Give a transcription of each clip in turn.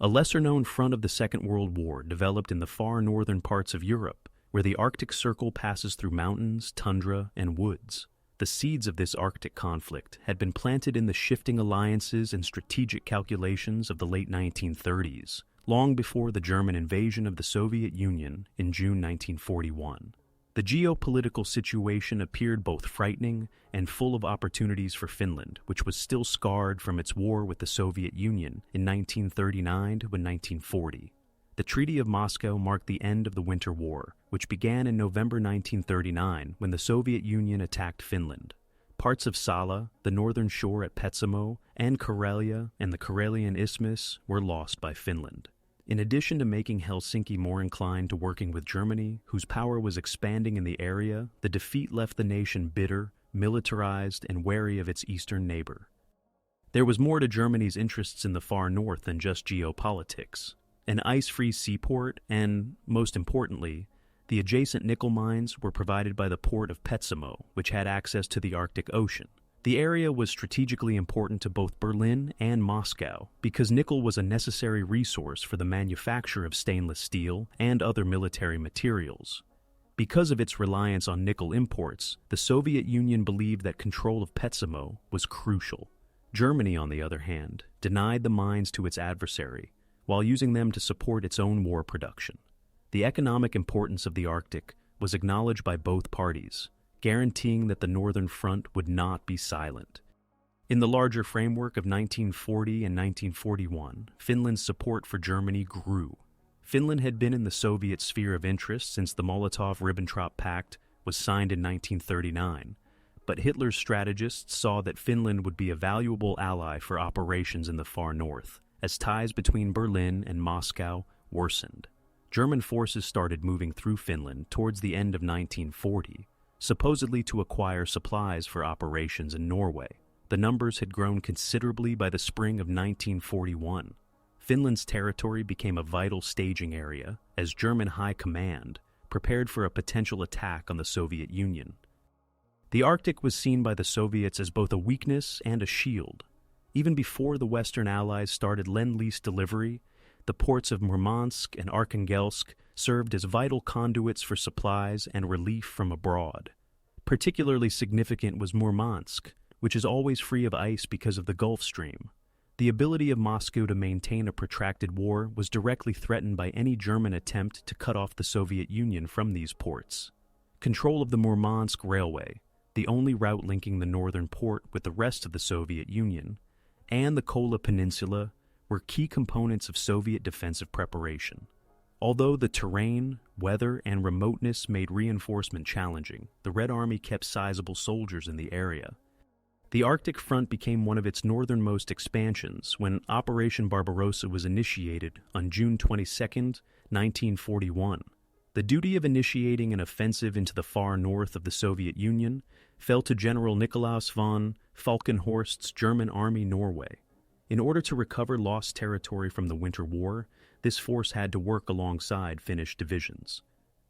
A lesser-known front of the Second World War developed in the far northern parts of Europe, where the Arctic Circle passes through mountains, tundra, and woods. The seeds of this Arctic conflict had been planted in the shifting alliances and strategic calculations of the late 1930s, long before the German invasion of the Soviet Union in June 1941. The geopolitical situation appeared both frightening and full of opportunities for Finland, which was still scarred from its war with the Soviet Union in 1939 to 1940. The Treaty of Moscow marked the end of the Winter War, which began in November 1939 when the Soviet Union attacked Finland. Parts of Sala, the northern shore at Petsamo, and Karelia and the Karelian Isthmus were lost by Finland. In addition to making Helsinki more inclined to working with Germany, whose power was expanding in the area, the defeat left the nation bitter, militarized, and wary of its eastern neighbor. There was more to Germany's interests in the far north than just geopolitics. An ice-free seaport and, most importantly, the adjacent nickel mines were provided by the port of Petsamo, which had access to the Arctic Ocean. The area was strategically important to both Berlin and Moscow because nickel was a necessary resource for the manufacture of stainless steel and other military materials. Because of its reliance on nickel imports, the Soviet Union believed that control of Petsamo was crucial. Germany, on the other hand, denied the mines to its adversary, while using them to support its own war production. The economic importance of the Arctic was acknowledged by both parties, guaranteeing that the Northern Front would not be silent. In the larger framework of 1940 and 1941, Finland's support for Germany grew. Finland had been in the Soviet sphere of interest since the Molotov-Ribbentrop Pact was signed in 1939, but Hitler's strategists saw that Finland would be a valuable ally for operations in the far north, as ties between Berlin and Moscow worsened. German forces started moving through Finland towards the end of 1940, supposedly to acquire supplies for operations in Norway. The numbers had grown considerably by the spring of 1941. Finland's territory became a vital staging area as German high command prepared for a potential attack on the Soviet Union. The Arctic was seen by the Soviets as both a weakness and a shield. Even before the Western Allies started Lend-Lease delivery, the ports of Murmansk and Arkhangelsk served as vital conduits for supplies and relief from abroad. Particularly significant was Murmansk, which is always free of ice because of the Gulf Stream. The ability of Moscow to maintain a protracted war was directly threatened by any German attempt to cut off the Soviet Union from these ports. Control of the Murmansk Railway, the only route linking the northern port with the rest of the Soviet Union, and the Kola Peninsula were key components of Soviet defensive preparation. Although the terrain, weather, and remoteness made reinforcement challenging, the Red Army kept sizable soldiers in the area. The Arctic Front became one of its northernmost expansions when Operation Barbarossa was initiated on June 22, 1941. The duty of initiating an offensive into the far north of the Soviet Union fell to General Nikolaus von Falkenhorst's German Army Norway. In order to recover lost territory from the Winter War, this force had to work alongside Finnish divisions.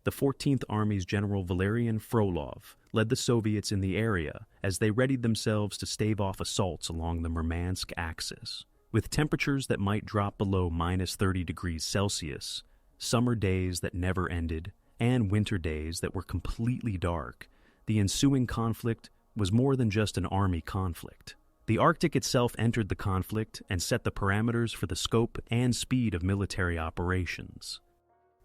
The 14th Army's General Valerian Frolov led the Soviets in the area as they readied themselves to stave off assaults along the Murmansk axis. With temperatures that might drop below -30 degrees Celsius, summer days that never ended, and winter days that were completely dark, the ensuing conflict was more than just an army conflict. The Arctic itself entered the conflict and set the parameters for the scope and speed of military operations.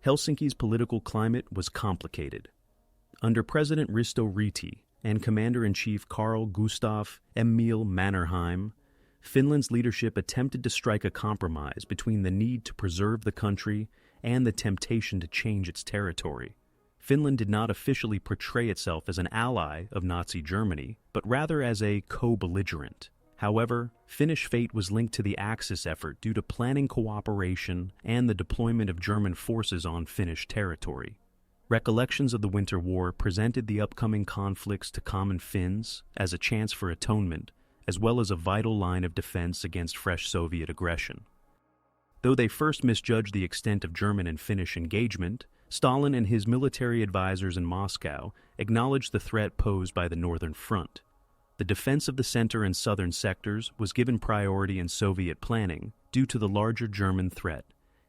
Helsinki's political climate was complicated. Under President Risto Ryti and Commander-in-Chief Carl Gustaf Emil Mannerheim, Finland's leadership attempted to strike a compromise between the need to preserve the country and the temptation to change its territory. Finland did not officially portray itself as an ally of Nazi Germany, but rather as a co-belligerent. However, Finnish fate was linked to the Axis effort due to planning cooperation and the deployment of German forces on Finnish territory. Recollections of the Winter War presented the upcoming conflicts to common Finns as a chance for atonement, as well as a vital line of defense against fresh Soviet aggression. Though they first misjudged the extent of German and Finnish engagement, Stalin and his military advisors in Moscow acknowledged the threat posed by the Northern Front. The defense of the center and southern sectors was given priority in Soviet planning due to the larger German threat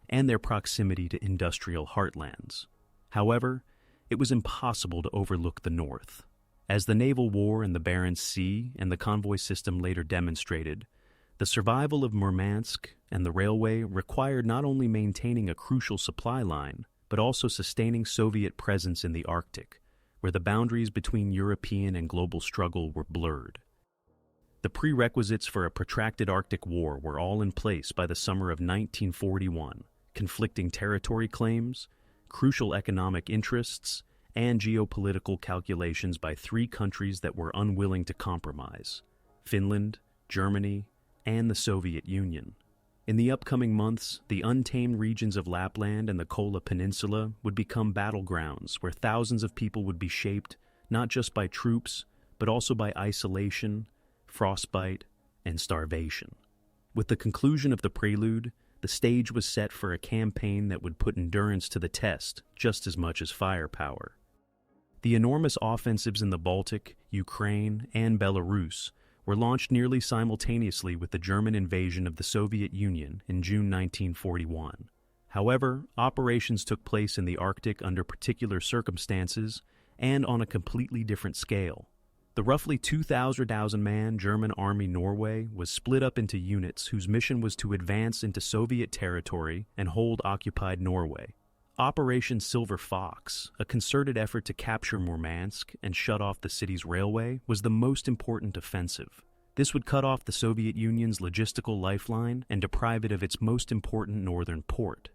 and their proximity to industrial heartlands. However, it was impossible to overlook the north. As the naval war in the Barents Sea and the convoy system later demonstrated, the survival of Murmansk and the railway required not only maintaining a crucial supply line, but also sustaining Soviet presence in the Arctic, where the boundaries between European and global struggle were blurred. The prerequisites for a protracted Arctic war were all in place by the summer of 1941: conflicting territory claims, crucial economic interests, and geopolitical calculations by three countries that were unwilling to compromise: Finland, Germany, and the Soviet Union. In the upcoming months, the untamed regions of Lapland and the Kola Peninsula would become battlegrounds where thousands of people would be shaped not just by troops, but also by isolation, frostbite, and starvation. With the conclusion of the prelude, the stage was set for a campaign that would put endurance to the test just as much as firepower. The enormous offensives in the Baltic, Ukraine, and Belarus were launched nearly simultaneously with the German invasion of the Soviet Union in June 1941. However, operations took place in the Arctic under particular circumstances and on a completely different scale. The roughly 2,000-man German Army Norway was split up into units whose mission was to advance into Soviet territory and hold occupied Norway. Operation Silver Fox, a concerted effort to capture Murmansk and shut off the city's railway, was the most important offensive. This would cut off the Soviet Union's logistical lifeline and deprive it of its most important northern port.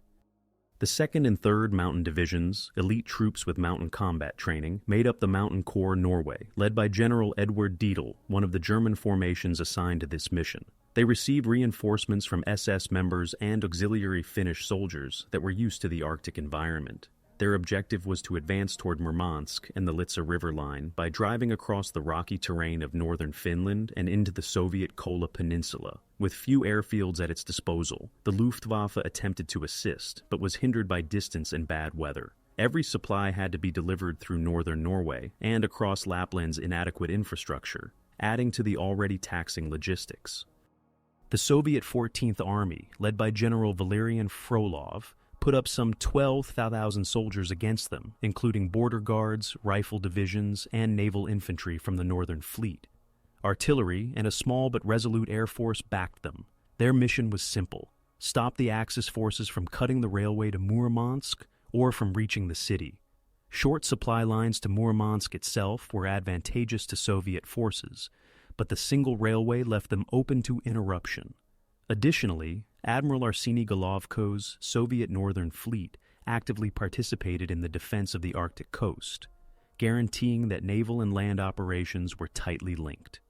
The 2nd and 3rd Mountain Divisions, elite troops with mountain combat training, made up the Mountain Corps Norway, led by General Edward Dietl, one of the German formations assigned to this mission. They received reinforcements from SS members and auxiliary Finnish soldiers that were used to the Arctic environment. Their objective was to advance toward Murmansk and the Litsa River line by driving across the rocky terrain of northern Finland and into the Soviet Kola Peninsula. With few airfields at its disposal, the Luftwaffe attempted to assist, but was hindered by distance and bad weather. Every supply had to be delivered through northern Norway and across Lapland's inadequate infrastructure, adding to the already taxing logistics. The Soviet 14th Army, led by General Valerian Frolov, put up some 12,000 soldiers against them, including border guards, rifle divisions, and naval infantry from the Northern Fleet. Artillery and a small but resolute air force backed them. Their mission was simple: stop the Axis forces from cutting the railway to Murmansk or from reaching the city. Short supply lines to Murmansk itself were advantageous to Soviet forces, but the single railway left them open to interruption. Additionally, Admiral Arseny Golovko's Soviet Northern Fleet actively participated in the defense of the Arctic coast, guaranteeing that naval and land operations were tightly linked.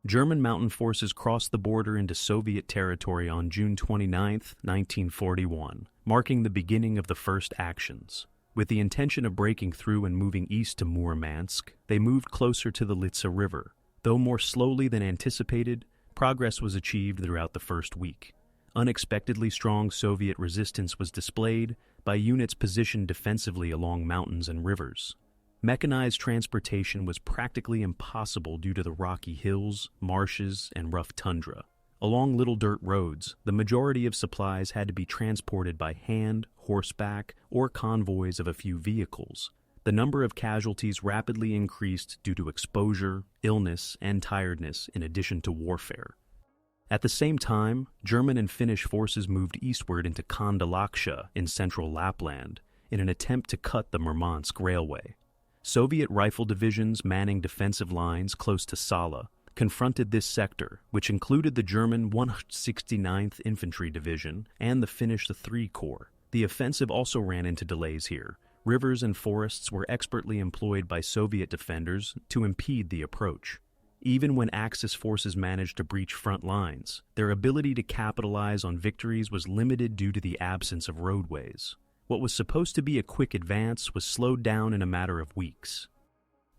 German mountain forces crossed the border into Soviet territory on June 29, 1941, marking the beginning of the first actions. With the intention of breaking through and moving east to Murmansk, they moved closer to the Litsa River. Though more slowly than anticipated, progress was achieved throughout the first week. Unexpectedly strong Soviet resistance was displayed by units positioned defensively along mountains and rivers. Mechanized transportation was practically impossible due to the rocky hills, marshes, and rough tundra. Along little dirt roads, the majority of supplies had to be transported by hand, horseback, or convoys of a few vehicles. The number of casualties rapidly increased due to exposure, illness, and tiredness in addition to warfare. At the same time, German and Finnish forces moved eastward into Kandalaksha in central Lapland in an attempt to cut the Murmansk railway. Soviet rifle divisions manning defensive lines close to Sala confronted this sector, which included the German 169th Infantry Division and the Finnish III Corps. The offensive also ran into delays here. Rivers and forests were expertly employed by Soviet defenders to impede the approach. Even when Axis forces managed to breach front lines, their ability to capitalize on victories was limited due to the absence of roadways. What was supposed to be a quick advance was slowed down in a matter of weeks.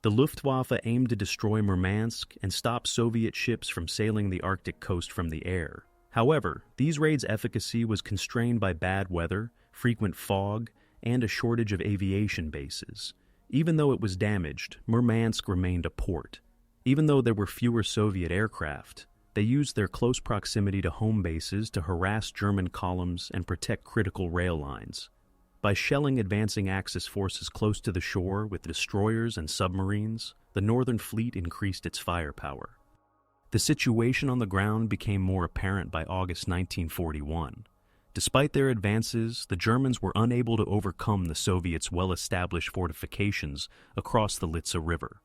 The Luftwaffe aimed to destroy Murmansk and stop Soviet ships from sailing the Arctic coast from the air. However, these raids' efficacy was constrained by bad weather, frequent fog, and a shortage of aviation bases. Even though it was damaged, Murmansk remained a port. Even though there were fewer Soviet aircraft, They used their close proximity to home bases to harass German columns and protect critical rail lines. By shelling advancing Axis forces close to the shore with destroyers and submarines, the Northern Fleet increased its firepower. The situation on the ground became more apparent by August 1941. Despite their advances, the Germans were unable to overcome the Soviets' well-established fortifications across the Litsa River.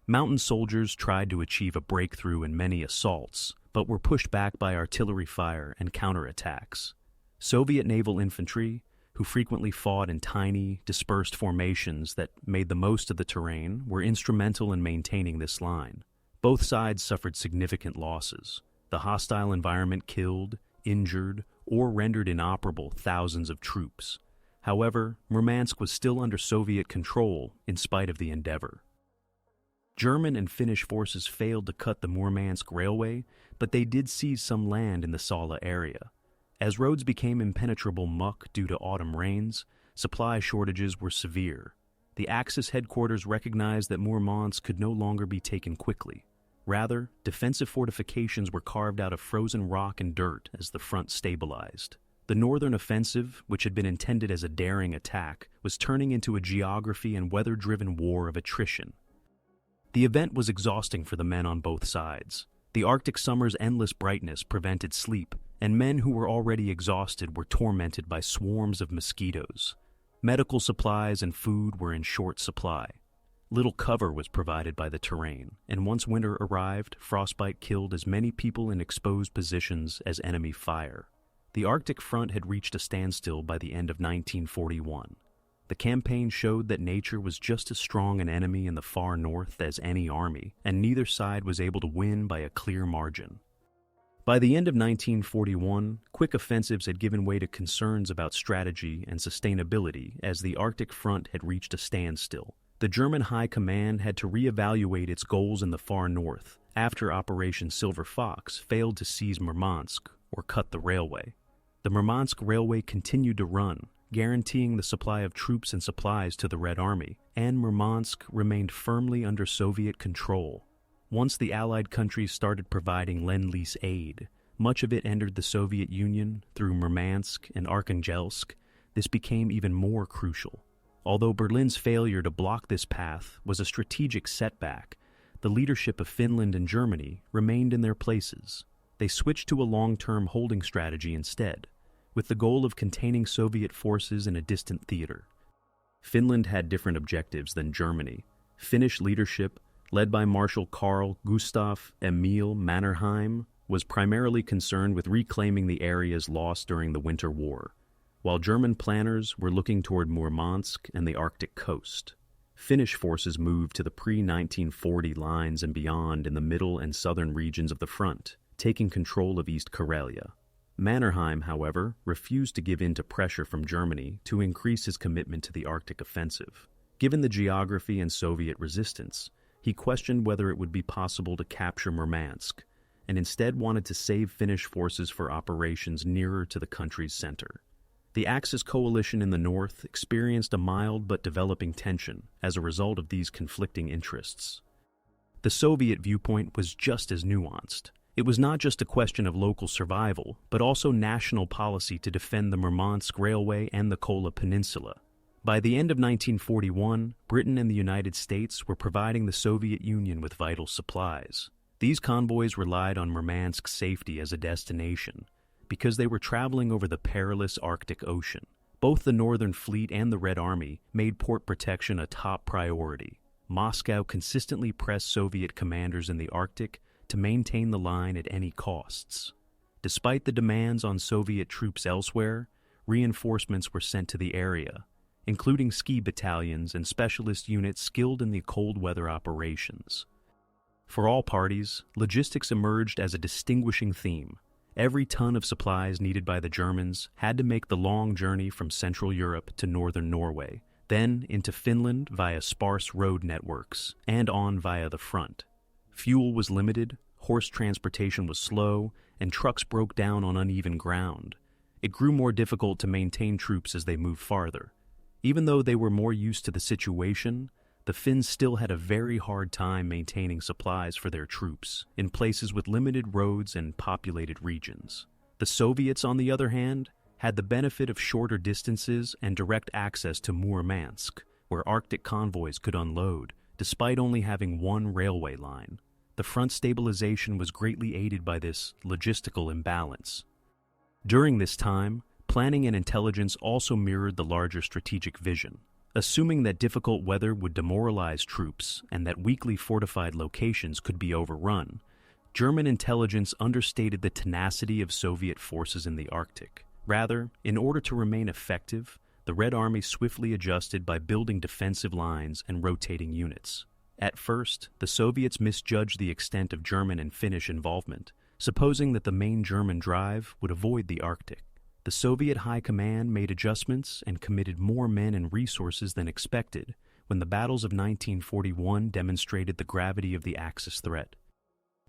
Mountain soldiers tried to achieve a breakthrough in many assaults, but were pushed back by artillery fire and counterattacks. Soviet naval infantry, who frequently fought in tiny, dispersed formations that made the most of the terrain, were instrumental in maintaining this line. Both sides suffered significant losses. The hostile environment killed, injured, or rendered inoperable thousands of troops. However, Murmansk was still under Soviet control in spite of the endeavor. German and Finnish forces failed to cut the Murmansk railway, but they did seize some land in the Sala area. As roads became impenetrable muck due to autumn rains, supply shortages were severe. The Axis headquarters recognized that Murmansk could no longer be taken quickly. Rather, defensive fortifications were carved out of frozen rock and dirt as the front stabilized. The northern offensive, which had been intended as a daring attack, was turning into a geography and weather-driven war of attrition. The event was exhausting for the men on both sides. The Arctic summer's endless brightness prevented sleep, and men who were already exhausted were tormented by swarms of mosquitoes. Medical supplies and food were in short supply. Little cover was provided by the terrain, and once winter arrived, frostbite killed as many people in exposed positions as enemy fire. The Arctic front had reached a standstill by the end of 1941. The campaign showed that nature was just as strong an enemy in the far north as any army, and neither side was able to win by a clear margin. By the end of 1941, quick offensives had given way to concerns about strategy and sustainability as the Arctic front had reached a standstill. The German High Command had to reevaluate its goals in the far north after Operation Silver Fox failed to seize Murmansk or cut the railway. The Murmansk Railway continued to run, guaranteeing the supply of troops and supplies to the Red Army, and Murmansk remained firmly under Soviet control. Once the Allied countries started providing Lend-Lease aid, much of it entered the Soviet Union through Murmansk and Arkhangelsk. This became even more crucial. Although Berlin's failure to block this path was a strategic setback, the leadership of Finland and Germany remained in their places. They switched to a long-term holding strategy instead, with the goal of containing Soviet forces in a distant theater. Finland had different objectives than Germany. Finnish leadership, led by Marshal Carl Gustaf Emil Mannerheim, was primarily concerned with reclaiming the areas lost during the Winter War, while German planners were looking toward Murmansk and the Arctic coast. Finnish forces moved to the pre-1940 lines and beyond in the middle and southern regions of the front, taking control of East Karelia. Mannerheim, however, refused to give in to pressure from Germany to increase his commitment to the Arctic offensive. Given the geography and Soviet resistance, he questioned whether it would be possible to capture Murmansk, and instead wanted to save Finnish forces for operations nearer to the country's center. The Axis coalition in the north experienced a mild but developing tension as a result of these conflicting interests. The Soviet viewpoint was just as nuanced. It was not just a question of local survival, but also national policy to defend the Murmansk Railway and the Kola Peninsula. By the end of 1941, Britain and the United States were providing the Soviet Union with vital supplies. These convoys relied on Murmansk's safety as a destination, because they were traveling over the perilous Arctic Ocean. Both the Northern Fleet and the Red Army made port protection a top priority. Moscow consistently pressed Soviet commanders in the Arctic to maintain the line at any costs. Despite the demands on Soviet troops elsewhere, reinforcements were sent to the area, including ski battalions and specialist units skilled in the cold weather operations. For all parties, logistics emerged as a distinguishing theme. Every ton of supplies needed by the Germans had to make the long journey from Central Europe to northern Norway, then into Finland via sparse road networks, and on via the front. Fuel was limited, horse transportation was slow, and trucks broke down on uneven ground. It grew more difficult to maintain troops as they moved farther. Even though they were more used to the situation, the Finns still had a very hard time maintaining supplies for their troops in places with limited roads and populated regions. The Soviets, on the other hand, had the benefit of shorter distances and direct access to Murmansk, where Arctic convoys could unload, despite only having one railway line. The front stabilization was greatly aided by this logistical imbalance. During this time, planning and intelligence also mirrored the larger strategic vision. Assuming that difficult weather would demoralize troops and that weakly fortified locations could be overrun, German intelligence understated the tenacity of Soviet forces in the Arctic. Rather, in order to remain effective, the Red Army swiftly adjusted by building defensive lines and rotating units. At first, the Soviets misjudged the extent of German and Finnish involvement, supposing that the main German drive would avoid the Arctic. The Soviet High Command made adjustments and committed more men and resources than expected when the battles of 1941 demonstrated the gravity of the Axis threat.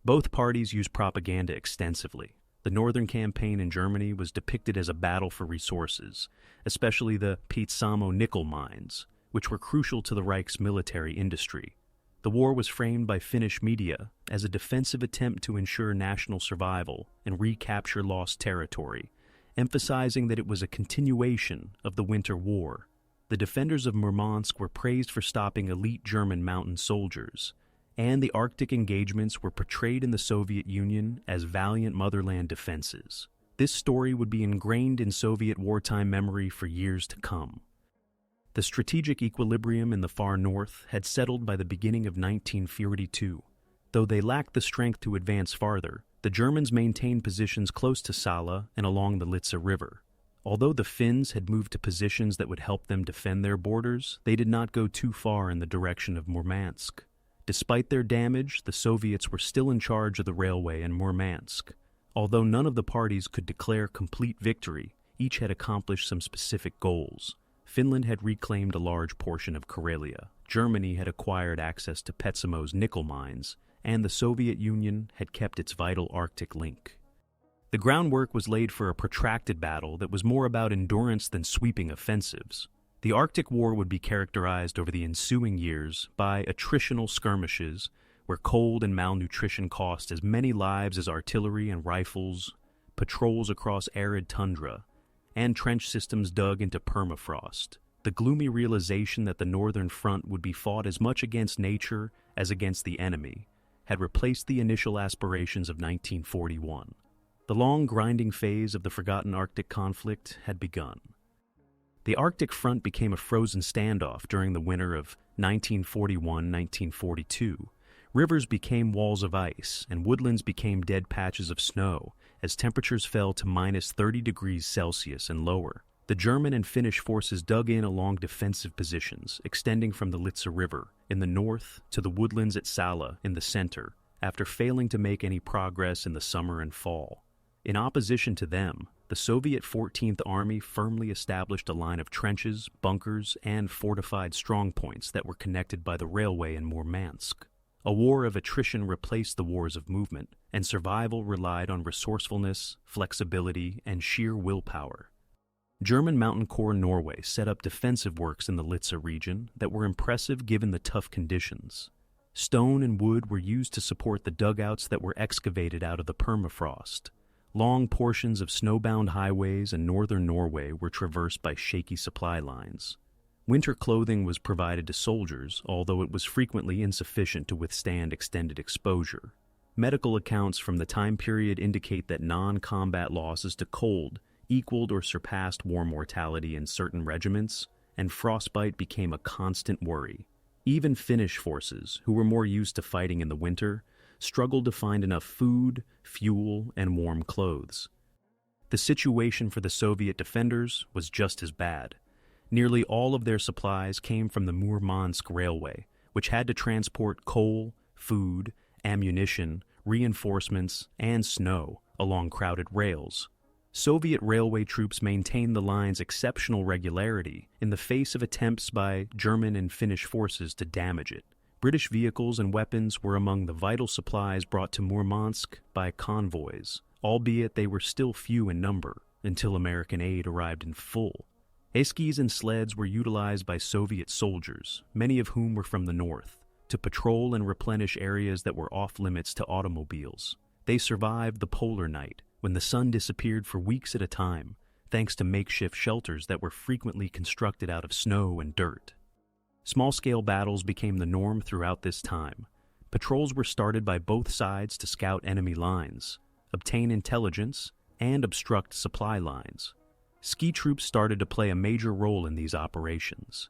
Both parties used propaganda extensively. The Northern Campaign in Germany was depicted as a battle for resources, especially the Petsamo nickel mines, which were crucial to the Reich's military industry. The war was framed by Finnish media as a defensive attempt to ensure national survival and recapture lost territory, emphasizing that it was a continuation of the Winter War. The defenders of Murmansk were praised for stopping elite German mountain soldiers, and the Arctic engagements were portrayed in the Soviet Union as valiant motherland defenses. This story would be ingrained in Soviet wartime memory for years to come. The strategic equilibrium in the far north had settled by the beginning of 1942. Though they lacked the strength to advance farther, the Germans maintained positions close to Salla and along the Litsa River. Although the Finns had moved to positions that would help them defend their borders, they did not go too far in the direction of Murmansk. Despite their damage, the Soviets were still in charge of the railway in Murmansk. Although none of the parties could declare complete victory, each had accomplished some specific goals. Finland had reclaimed a large portion of Karelia, Germany had acquired access to Petsamo's nickel mines, and the Soviet Union had kept its vital Arctic link. The groundwork was laid for a protracted battle that was more about endurance than sweeping offensives. The Arctic War would be characterized over the ensuing years by attritional skirmishes, where cold and malnutrition cost as many lives as artillery and rifles, patrols across arid tundra, and trench systems dug into permafrost. The gloomy realization that the Northern Front would be fought as much against nature as against the enemy had replaced the initial aspirations of 1941. The long grinding phase of the forgotten Arctic conflict had begun. The Arctic Front became a frozen standoff during the winter of 1941-1942. Rivers became walls of ice, and woodlands became dead patches of snow as temperatures fell to minus 30 degrees Celsius and lower. The German and Finnish forces dug in along defensive positions, extending from the Litsa River in the north to the woodlands at Salla in the center, after failing to make any progress in the summer and fall. In opposition to them, the Soviet 14th Army firmly established a line of trenches, bunkers, and fortified strongpoints that were connected by the railway in Murmansk. A war of attrition replaced the wars of movement, and survival relied on resourcefulness, flexibility, and sheer willpower. German Mountain Corps Norway set up defensive works in the Litsa region that were impressive given the tough conditions. Stone and wood were used to support the dugouts that were excavated out of the permafrost. Long portions of snowbound highways in northern Norway were traversed by shaky supply lines. Winter clothing was provided to soldiers, although it was frequently insufficient to withstand extended exposure. Medical accounts from the time period indicate that non-combat losses to cold equaled or surpassed war mortality in certain regiments, and frostbite became a constant worry. Even Finnish forces, who were more used to fighting in the winter, struggled to find enough food, fuel, and warm clothes. The situation for the Soviet defenders was just as bad. Nearly all of their supplies came from the Murmansk Railway, which had to transport coal, food, ammunition, reinforcements, and snow along crowded rails. Soviet railway troops maintained the line's exceptional regularity in the face of attempts by German and Finnish forces to damage it. British vehicles and weapons were among the vital supplies brought to Murmansk by convoys, albeit they were still few in number until American aid arrived in full. Eskies and sleds were utilized by Soviet soldiers, many of whom were from the north, to patrol and replenish areas that were off-limits to automobiles. They survived the polar night, when the sun disappeared for weeks at a time, thanks to makeshift shelters that were frequently constructed out of snow and dirt. Small-scale battles became the norm throughout this time. Patrols were started by both sides to scout enemy lines, obtain intelligence, and obstruct supply lines. Ski troops started to play a major role in these operations.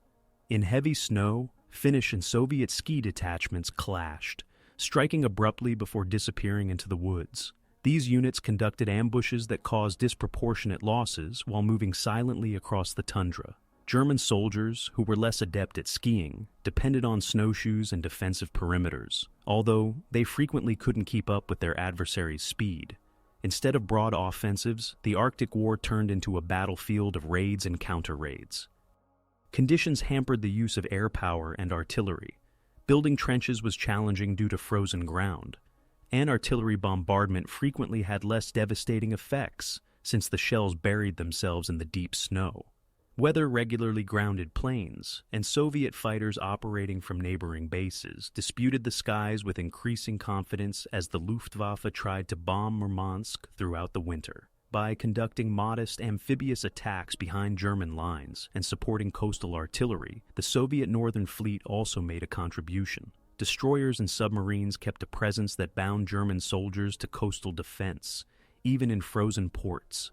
In heavy snow, Finnish and Soviet ski detachments clashed, striking abruptly before disappearing into the woods. These units conducted ambushes that caused disproportionate losses while moving silently across the tundra. German soldiers, who were less adept at skiing, depended on snowshoes and defensive perimeters, although they frequently couldn't keep up with their adversaries' speed. Instead of broad offensives, the Arctic War turned into a battlefield of raids and counter-raids. Conditions hampered the use of air power and artillery. Building trenches was challenging due to frozen ground, and artillery bombardment frequently had less devastating effects since the shells buried themselves in the deep snow. Weather regularly grounded planes, and Soviet fighters operating from neighboring bases disputed the skies with increasing confidence as the Luftwaffe tried to bomb Murmansk throughout the winter. By conducting modest amphibious attacks behind German lines and supporting coastal artillery, the Soviet Northern Fleet also made a contribution. Destroyers and submarines kept a presence that bound German soldiers to coastal defense, even in frozen ports.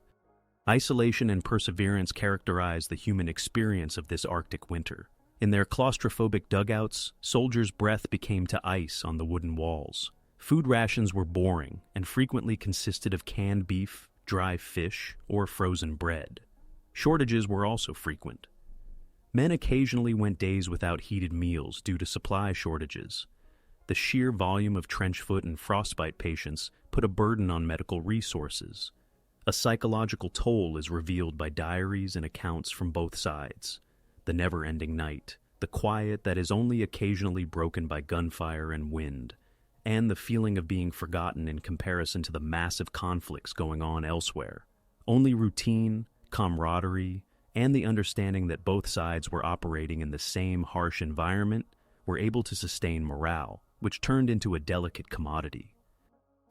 Isolation and perseverance characterized the human experience of this Arctic winter. In their claustrophobic dugouts, soldiers' breath became to ice on the wooden walls. Food rations were boring and frequently consisted of canned beef, dry fish, or frozen bread. Shortages were also frequent. Men occasionally went days without heated meals due to supply shortages. The sheer volume of trench foot and frostbite patients put a burden on medical resources. A psychological toll is revealed by diaries and accounts from both sides. The never-ending night, the quiet that is only occasionally broken by gunfire and wind, and the feeling of being forgotten in comparison to the massive conflicts going on elsewhere. Only routine, camaraderie, and the understanding that both sides were operating in the same harsh environment were able to sustain morale, which turned into a delicate commodity.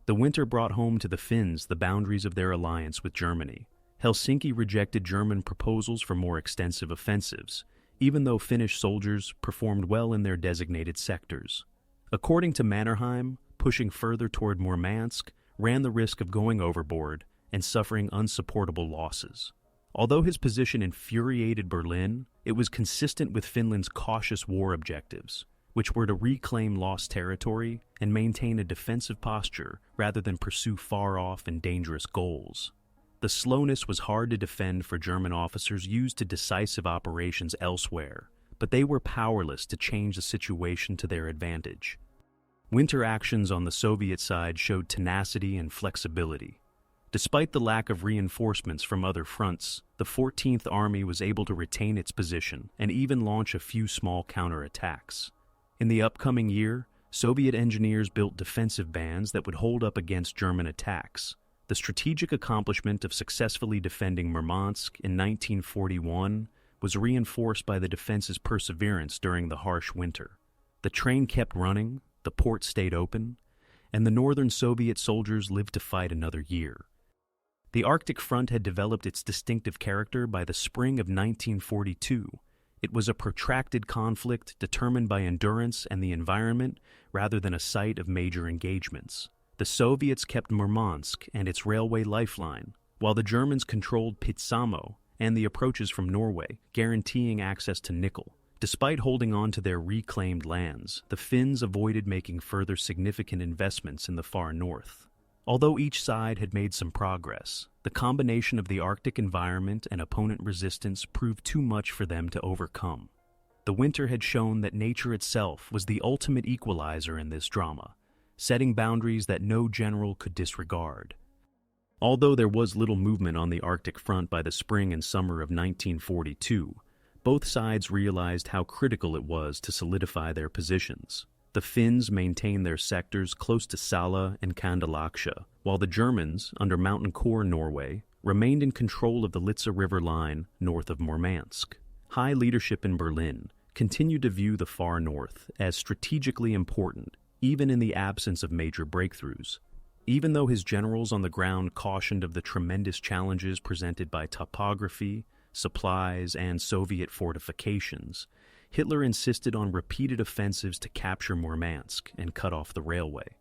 The winter brought home to the Finns the boundaries of their alliance with Germany. Helsinki rejected German proposals for more extensive offensives, even though Finnish soldiers performed well in their designated sectors. According to Mannerheim, pushing further toward Murmansk ran the risk of going overboard and suffering unsupportable losses. Although his position infuriated Berlin, it was consistent with Finland's cautious war objectives, which were to reclaim lost territory and maintain a defensive posture rather than pursue far-off and dangerous goals. The slowness was hard to defend for German officers used to decisive operations elsewhere, but they were powerless to change the situation to their advantage. Winter actions on the Soviet side showed tenacity and flexibility. Despite the lack of reinforcements from other fronts, the 14th Army was able to retain its position and even launch a few small counterattacks. In the upcoming year, Soviet engineers built defensive bands that would hold up against German attacks. The strategic accomplishment of successfully defending Murmansk in 1941 was reinforced by the defense's perseverance during the harsh winter. The train kept running, the port stayed open, and the northern Soviet soldiers lived to fight another year. The Arctic front had developed its distinctive character by the spring of 1942. It was a protracted conflict determined by endurance and the environment rather than a site of major engagements. The Soviets kept Murmansk and its railway lifeline, while the Germans controlled Petsamo and the approaches from Norway, guaranteeing access to nickel. Despite holding on to their reclaimed lands, the Finns avoided making further significant investments in the far north. Although each side had made some progress, the combination of the Arctic environment and opponent resistance proved too much for them to overcome. The winter had shown that nature itself was the ultimate equalizer in this drama, setting boundaries that no general could disregard. Although there was little movement on the Arctic front by the spring and summer of 1942, both sides realized how critical it was to solidify their positions. The Finns maintained their sectors close to Salla and Kandalaksha, while the Germans, under Mountain Corps Norway, remained in control of the Litsa River line north of Murmansk. High leadership in Berlin continued to view the far north as strategically important, even in the absence of major breakthroughs. Even though his generals on the ground cautioned of the tremendous challenges presented by topography, supplies, and Soviet fortifications, Hitler insisted on repeated offensives to capture Murmansk and cut off the railway.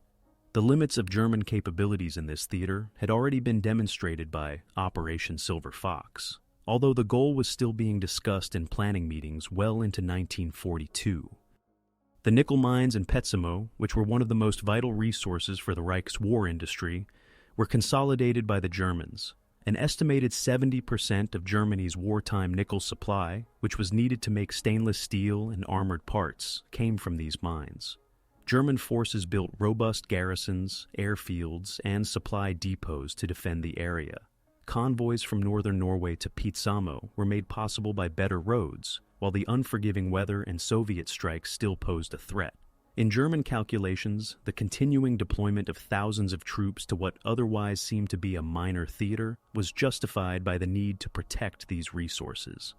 The limits of German capabilities in this theater had already been demonstrated by Operation Silver Fox, although the goal was still being discussed in planning meetings well into 1942. The nickel mines in Petsamo, which were one of the most vital resources for the Reich's war industry, were consolidated by the Germans. An estimated 70% of Germany's wartime nickel supply, which was needed to make stainless steel and armored parts, came from these mines. German forces built robust garrisons, airfields, and supply depots to defend the area. Convoys from northern Norway to Petsamo were made possible by better roads, while the unforgiving weather and Soviet strikes still posed a threat. In German calculations, the continuing deployment of thousands of troops to what otherwise seemed to be a minor theater was justified by the need to protect these resources.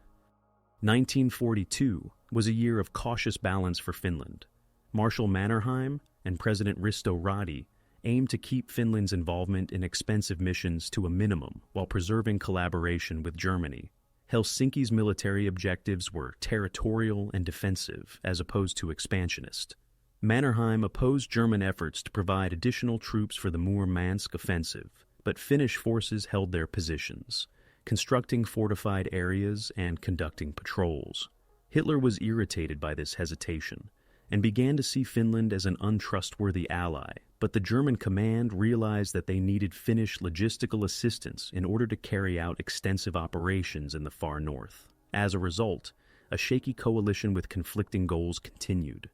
1942 was a year of cautious balance for Finland. Marshal Mannerheim and President Risto Radi aimed to keep Finland's involvement in expensive missions to a minimum while preserving collaboration with Germany. Helsinki's military objectives were territorial and defensive as opposed to expansionist. Mannerheim opposed German efforts to provide additional troops for the Murmansk offensive, but Finnish forces held their positions, constructing fortified areas and conducting patrols. Hitler was irritated by this hesitation and began to see Finland as an untrustworthy ally, but the German command realized that they needed Finnish logistical assistance in order to carry out extensive operations in the far north. As a result, a shaky coalition with conflicting goals continued.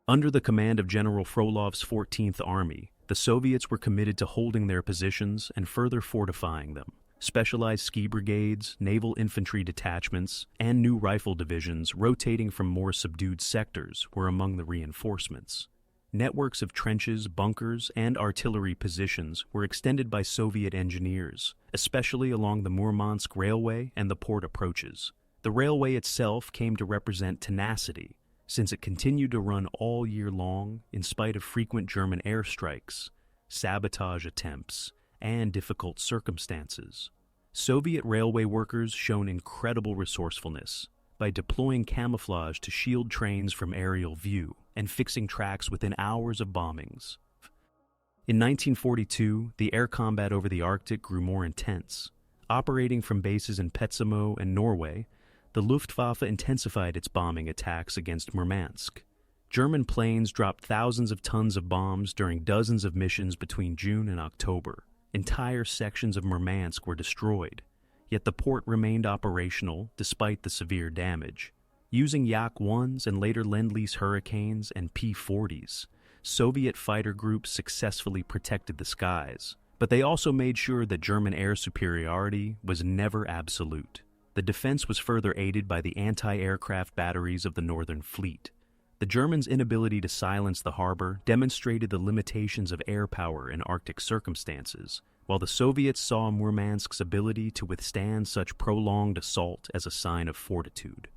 Under the command of General Frolov's 14th Army, the Soviets were committed to holding their positions and further fortifying them. Specialized ski brigades, naval infantry detachments, and new rifle divisions rotating from more subdued sectors were among the reinforcements. Networks of trenches, bunkers, and artillery positions were extended by Soviet engineers, especially along the Murmansk railway and the port approaches. The railway itself came to represent tenacity, since it continued to run all year long in spite of frequent German airstrikes, sabotage attempts, and difficult circumstances. Soviet railway workers showed incredible resourcefulness by deploying camouflage to shield trains from aerial view and fixing tracks within hours of bombings. In 1942, the air combat over the Arctic grew more intense. Operating from bases in Petsamo and Norway, the Luftwaffe intensified its bombing attacks against Murmansk. German planes dropped thousands of tons of bombs during dozens of missions between June and October. Entire sections of Murmansk were destroyed, yet the port remained operational despite the severe damage. Using Yak-1s and later Lend-Lease Hurricanes and P-40s, Soviet fighter groups successfully protected the skies, but they also made sure that German air superiority was never absolute. The defense was further aided by the anti-aircraft batteries of the Northern Fleet. The Germans' inability to silence the harbor demonstrated the limitations of air power in Arctic circumstances, while the Soviets saw Murmansk's ability to withstand such prolonged assault as a sign of fortitude.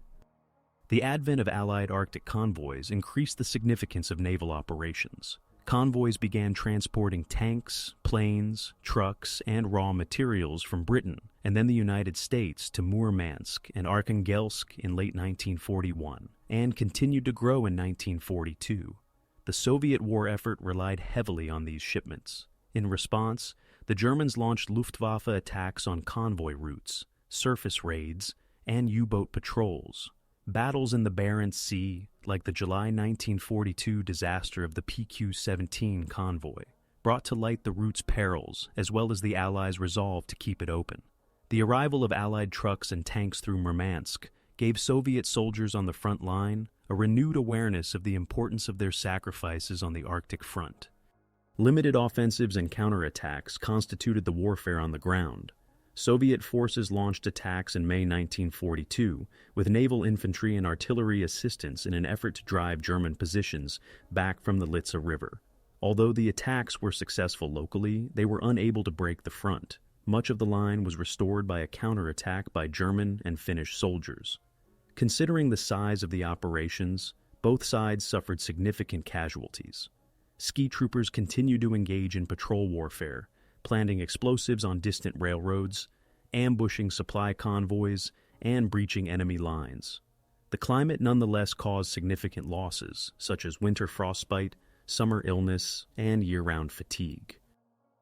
The advent of Allied Arctic convoys increased the significance of naval operations. Convoys began transporting tanks, planes, trucks, and raw materials from Britain and then the United States to Murmansk and Arkhangelsk in late 1941, and continued to grow in 1942. The Soviet war effort relied heavily on these shipments. In response, the Germans launched Luftwaffe attacks on convoy routes, surface raids, and U-boat patrols. Battles in the Barents Sea, like the July 1942 disaster of the PQ-17 convoy, brought to light the route's perils as well as the Allies' resolve to keep it open. The arrival of Allied trucks and tanks through Murmansk gave Soviet soldiers on the front line a renewed awareness of the importance of their sacrifices on the Arctic front. Limited offensives and counterattacks constituted the warfare on the ground. Soviet forces launched attacks in May 1942 with naval infantry and artillery assistance in an effort to drive German positions back from the Litsa River. Although the attacks were successful locally, they were unable to break the front. much of the line was restored by a counterattack by German and Finnish soldiers. Considering the size of the operations, both sides suffered significant casualties. Ski troopers continued to engage in patrol warfare, planting explosives on distant railroads, ambushing supply convoys, and breaching enemy lines. The climate nonetheless caused significant losses, such as winter frostbite, summer illness, and year-round fatigue.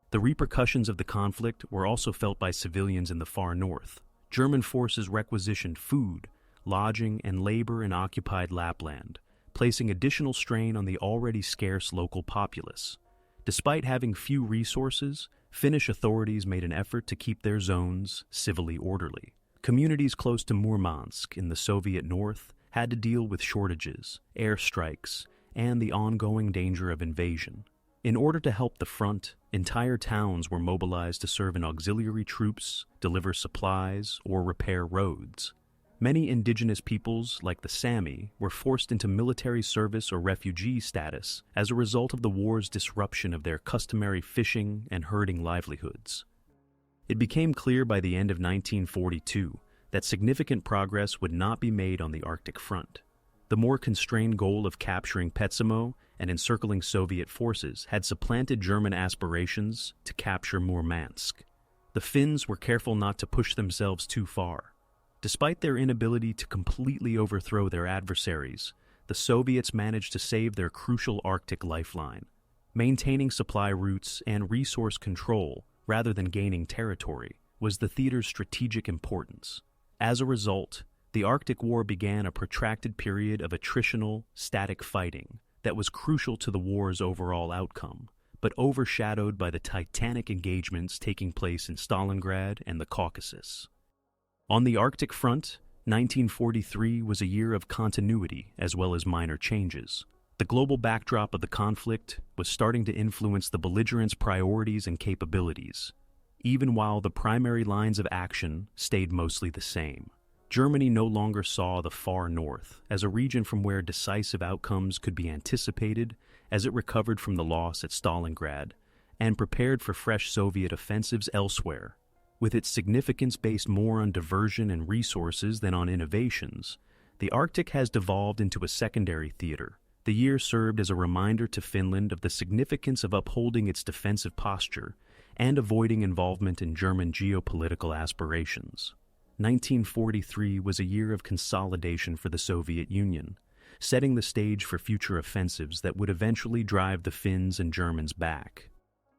The repercussions of the conflict were also felt by civilians in the far north. German forces requisitioned food, lodging, and labor in occupied Lapland, placing additional strain on the already scarce local populace. Despite having few resources, Finnish authorities made an effort to keep their zones civilly orderly. Communities close to Murmansk in the Soviet north had to deal with shortages, airstrikes, and the ongoing danger of invasion. In order to help the front, entire towns were mobilized to serve in auxiliary troops, deliver supplies, or repair roads. Many indigenous peoples, like the Sami, were forced into military service or refugee status as a result of the war's disruption of their customary fishing and herding livelihoods. It became clear by the end of 1942 that significant progress would not be made on the Arctic front. The more constrained goal of capturing Petsamo and encircling Soviet forces had supplanted German aspirations to capture Murmansk. The Finns were careful not to push themselves too far. Despite their inability to completely overthrow their adversaries, the Soviets managed to save their crucial Arctic lifeline, maintaining supply routes and resource control rather than gaining territory was the theater's strategic importance. As a result, the Arctic War began a protracted period of attritional, static fighting that was crucial to the war's overall outcome, but overshadowed by the titanic engagements taking place in Stalingrad and the Caucasus. On the Arctic front, 1943 was a year of continuity as well as minor changes. The global backdrop of the conflict was starting to influence the belligerents' priorities and capabilities, even while the primary lines of action stayed mostly the same. Germany no longer saw the far north as a region from where decisive outcomes could be anticipated as it recovered from the loss at Stalingrad and prepared for fresh Soviet offensives elsewhere. With its significance based more on diversion and resources than on innovations, the Arctic has devolved into a secondary theater. The year served as a reminder to Finland of the significance of upholding its defensive posture and avoiding involvement in German geopolitical aspirations. 1943 was a year of consolidation for the Soviet Union, setting the stage for future offensives that would eventually drive the Finns and Germans back.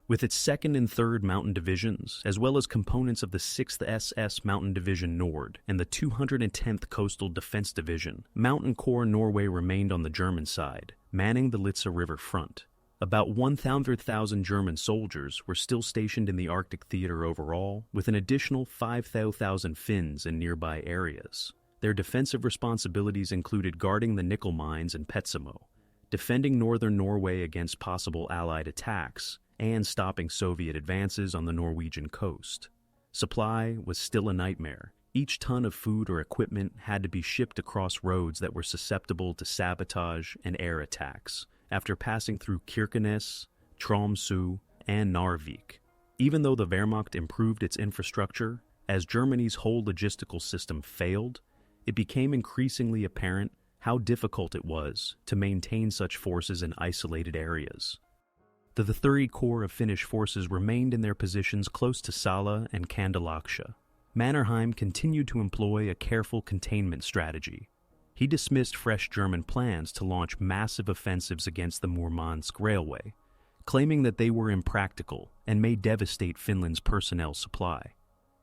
With its 2nd and 3rd Mountain Divisions, as well as components of the 6th SS Mountain Division Nord and the 210th Coastal Defense Division, Mountain Corps Norway remained on the German side, manning the Litsa River front. About 100,000 German soldiers were still stationed in the Arctic theater overall, with an additional 5,000 Finns in nearby areas. Their defensive responsibilities included guarding the nickel mines in Petsamo, defending northern Norway against possible Allied attacks, and stopping Soviet advances on the Norwegian coast. Supply was still a nightmare. Each ton of food or equipment had to be shipped across roads that were susceptible to sabotage and air attacks, after passing through Kirkenes, Tromsø, and Narvik. Even though the Wehrmacht improved its infrastructure, as Germany's whole logistical system failed, it became increasingly apparent how difficult it was to maintain such forces in isolated areas. The 3rd Corps of Finnish forces remained in their positions close to Salla and Kandalaksha. Mannerheim continued to employ a careful containment strategy. He dismissed fresh German plans to launch massive offensives against the Murmansk Railway, claiming that they were impractical and may devastate Finland's personnel supply.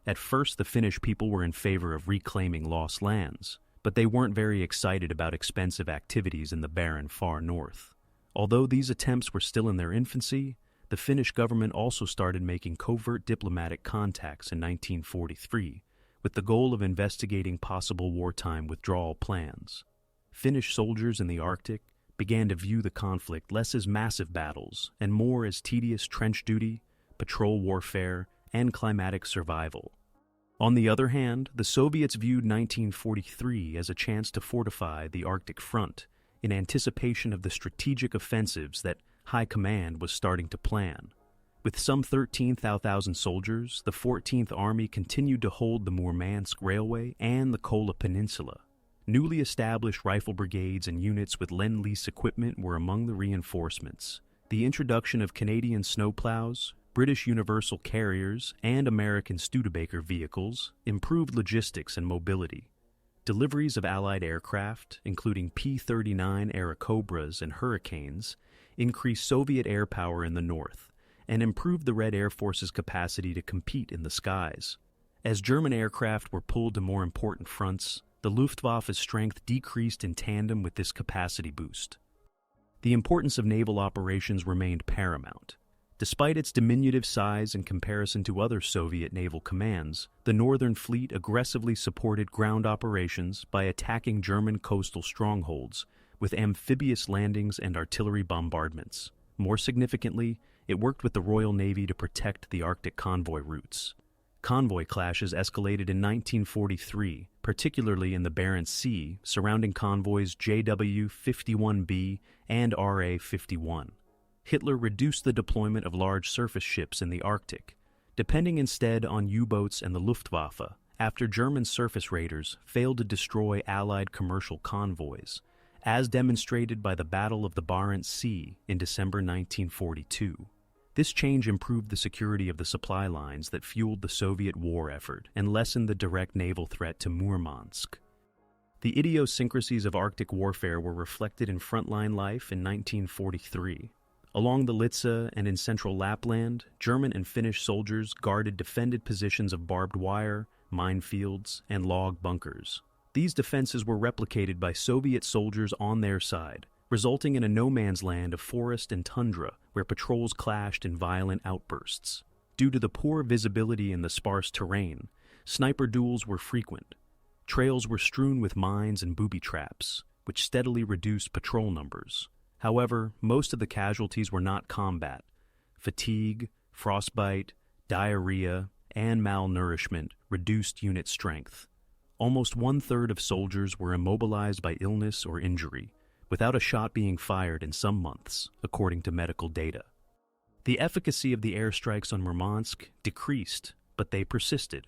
At first, the Finnish people were in favor of reclaiming lost lands, but they weren't very excited about expensive activities in the barren far north. Although these attempts were still in their infancy, the Finnish government also started making covert diplomatic contacts in 1943, with the goal of investigating possible wartime withdrawal plans. Finnish soldiers in the Arctic began to view the conflict less as massive battles and more as tedious trench duty, patrol warfare, and climatic survival. On the other hand, the Soviets viewed 1943 as a chance to fortify the Arctic front in anticipation of the strategic offensives that High Command was starting to plan. With some 13,000 soldiers, the 14th Army continued to hold the Murmansk Railway and the Kola Peninsula. Newly established rifle brigades and units with Lend-Lease equipment were among the reinforcements. The introduction of Canadian snowplows, British Universal Carriers, and American Studebaker vehicles improved logistics and mobility. Deliveries of Allied aircraft, including P-39 Airacobras and Hurricanes, increased Soviet air power in the north and improved the Red Air Force's capacity to compete in the skies. As German aircraft were pulled to more important fronts, the Luftwaffe's strength decreased in tandem with this capacity boost. The importance of naval operations remained paramount. Despite its diminutive size in comparison to other Soviet naval commands, the Northern Fleet aggressively supported ground operations by attacking German coastal strongholds with amphibious landings and artillery bombardments. More significantly, it worked with the Royal Navy to protect the Arctic convoy routes. Convoy clashes escalated in 1943, particularly in the Barents Sea, surrounding convoys JW51B and RA51. Hitler reduced the deployment of large surface ships in the Arctic, depending instead on U-boats and the Luftwaffe, after German surface raiders failed to destroy Allied commercial convoys, as demonstrated by the Battle of the Barents Sea in December 1942. This change improved the security of the supply lines that fueled the Soviet war effort and lessened the direct naval threat to Murmansk. The idiosyncrasies of Arctic warfare were reflected in frontline life in 1943. Along the Litsa and in central Lapland, German and Finnish soldiers guarded defended positions of barbed wire, minefields, and log bunkers. These defenses were replicated by Soviet soldiers on their side, resulting in a no-man's land of forest and tundra where patrols clashed in violent outbursts. Due to the poor visibility in the sparse terrain, sniper duels were frequent. Trails were strewn with mines and booby traps, which steadily reduced patrol numbers. However, most of the casualties were not combat. Fatigue, frostbite, diarrhea, and malnourishment reduced unit strength. Almost one-third of soldiers were immobilized by illness or injury, without a shot being fired in some months, according to medical data. The efficacy of the airstrikes on Murmansk decreased, but they persisted.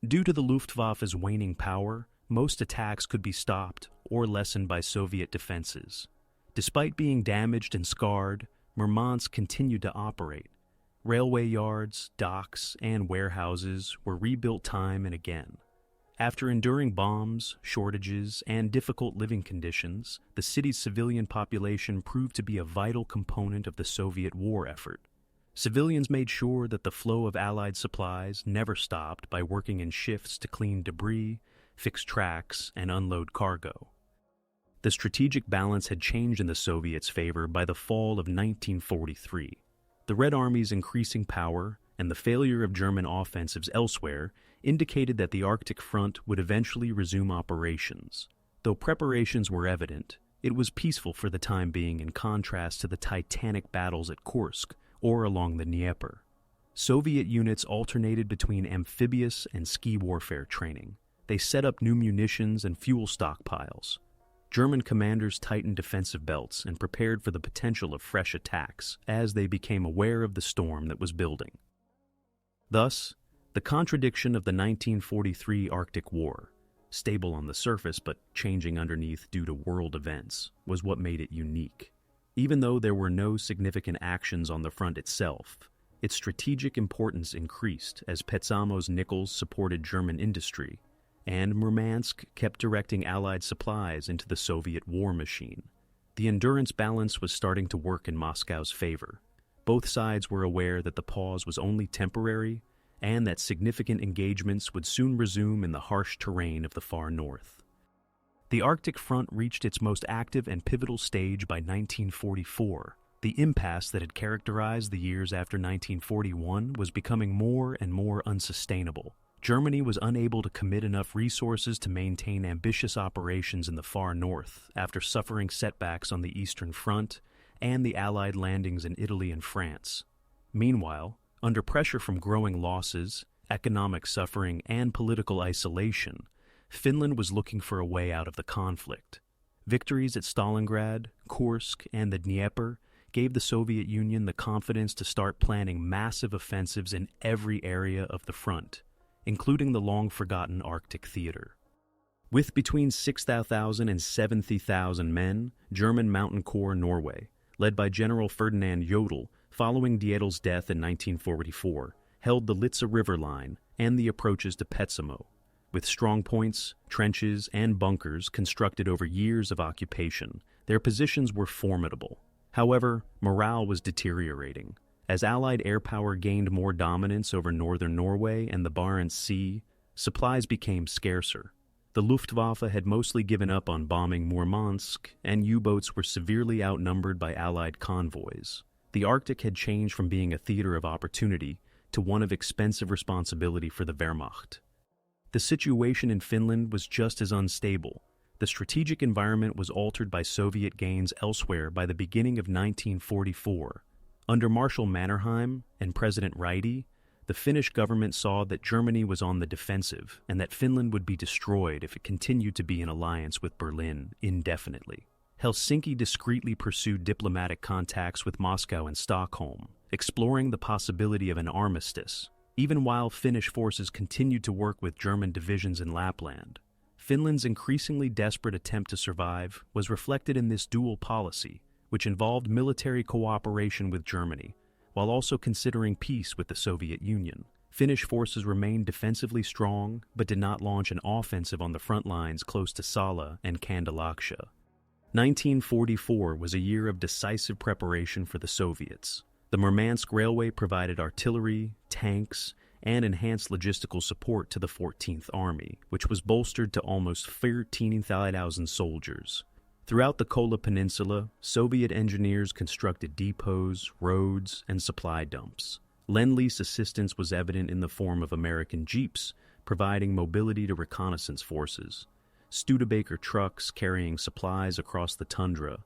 Due to the Luftwaffe's waning power, most attacks could be stopped or lessened by Soviet defenses. Despite being damaged and scarred, Murmansk continued to operate. Railway yards, docks, and warehouses were rebuilt time and again. After enduring bombs, shortages, and difficult living conditions, the city's civilian population proved to be a vital component of the Soviet war effort. Civilians made sure that the flow of Allied supplies never stopped by working in shifts to clean debris, fix tracks, and unload cargo. The strategic balance had changed in the Soviets' favor by the fall of 1943. The Red Army's increasing power and the failure of German offensives elsewhere indicated that the Arctic front would eventually resume operations. Though preparations were evident, it was peaceful for the time being in contrast to the titanic battles at Kursk or along the Dnieper. Soviet units alternated between amphibious and ski warfare training. They set up new munitions and fuel stockpiles. German commanders tightened defensive belts and prepared for the potential of fresh attacks as they became aware of the storm that was building. Thus, the contradiction of the 1943 Arctic War, stable on the surface but changing underneath due to world events, was what made it unique. Even though there were no significant actions on the front itself, its strategic importance increased as Petsamo's nickels supported German industry, and Murmansk kept directing Allied supplies into the Soviet war machine. The endurance balance was starting to work in Moscow's favor. Both sides were aware that the pause was only temporary and that significant engagements would soon resume in the harsh terrain of the far north. The Arctic front reached its most active and pivotal stage by 1944. The impasse that had characterized the years after 1941 was becoming more and more unsustainable. Germany was unable to commit enough resources to maintain ambitious operations in the far north after suffering setbacks on the Eastern Front and the Allied landings in Italy and France. Meanwhile, under pressure from growing losses, economic suffering, and political isolation, Finland was looking for a way out of the conflict. Victories at Stalingrad, Kursk, and the Dnieper gave the Soviet Union the confidence to start planning massive offensives in every area of the front, including the long-forgotten Arctic theater. With between 6,000 and 70,000 men, German Mountain Corps Norway, led by General Ferdinand Jodl, following Dietl's death in 1944, held the Litsa River line and the approaches to Petsamo, with strong points, trenches, and bunkers constructed over years of occupation. Their positions were formidable. However, morale was deteriorating. As Allied air power gained more dominance over northern Norway and the Barents Sea, supplies became scarcer. The Luftwaffe had mostly given up on bombing Murmansk, and U-boats were severely outnumbered by Allied convoys. The Arctic had changed from being a theater of opportunity to one of expensive responsibility for the Wehrmacht. The situation in Finland was just as unstable. The strategic environment was altered by Soviet gains elsewhere by the beginning of 1944. Under Marshal Mannerheim and President Raiti, the Finnish government saw that Germany was on the defensive and that Finland would be destroyed if it continued to be in alliance with Berlin indefinitely. Helsinki discreetly pursued diplomatic contacts with Moscow and Stockholm, exploring the possibility of an armistice, even while Finnish forces continued to work with German divisions in Lapland. Finland's increasingly desperate attempt to survive was reflected in this dual policy, which involved military cooperation with Germany, while also considering peace with the Soviet Union. Finnish forces remained defensively strong, but did not launch an offensive on the front lines close to Salla and Kandalaksha. 1944 was a year of decisive preparation for the Soviets. The Murmansk Railway provided artillery, tanks, and enhanced logistical support to the 14th Army, which was bolstered to almost 13,000 soldiers. Throughout the Kola Peninsula, Soviet engineers constructed depots, roads, and supply dumps. Lend-Lease assistance was evident in the form of American jeeps, providing mobility to reconnaissance forces, Studebaker trucks carrying supplies across the tundra,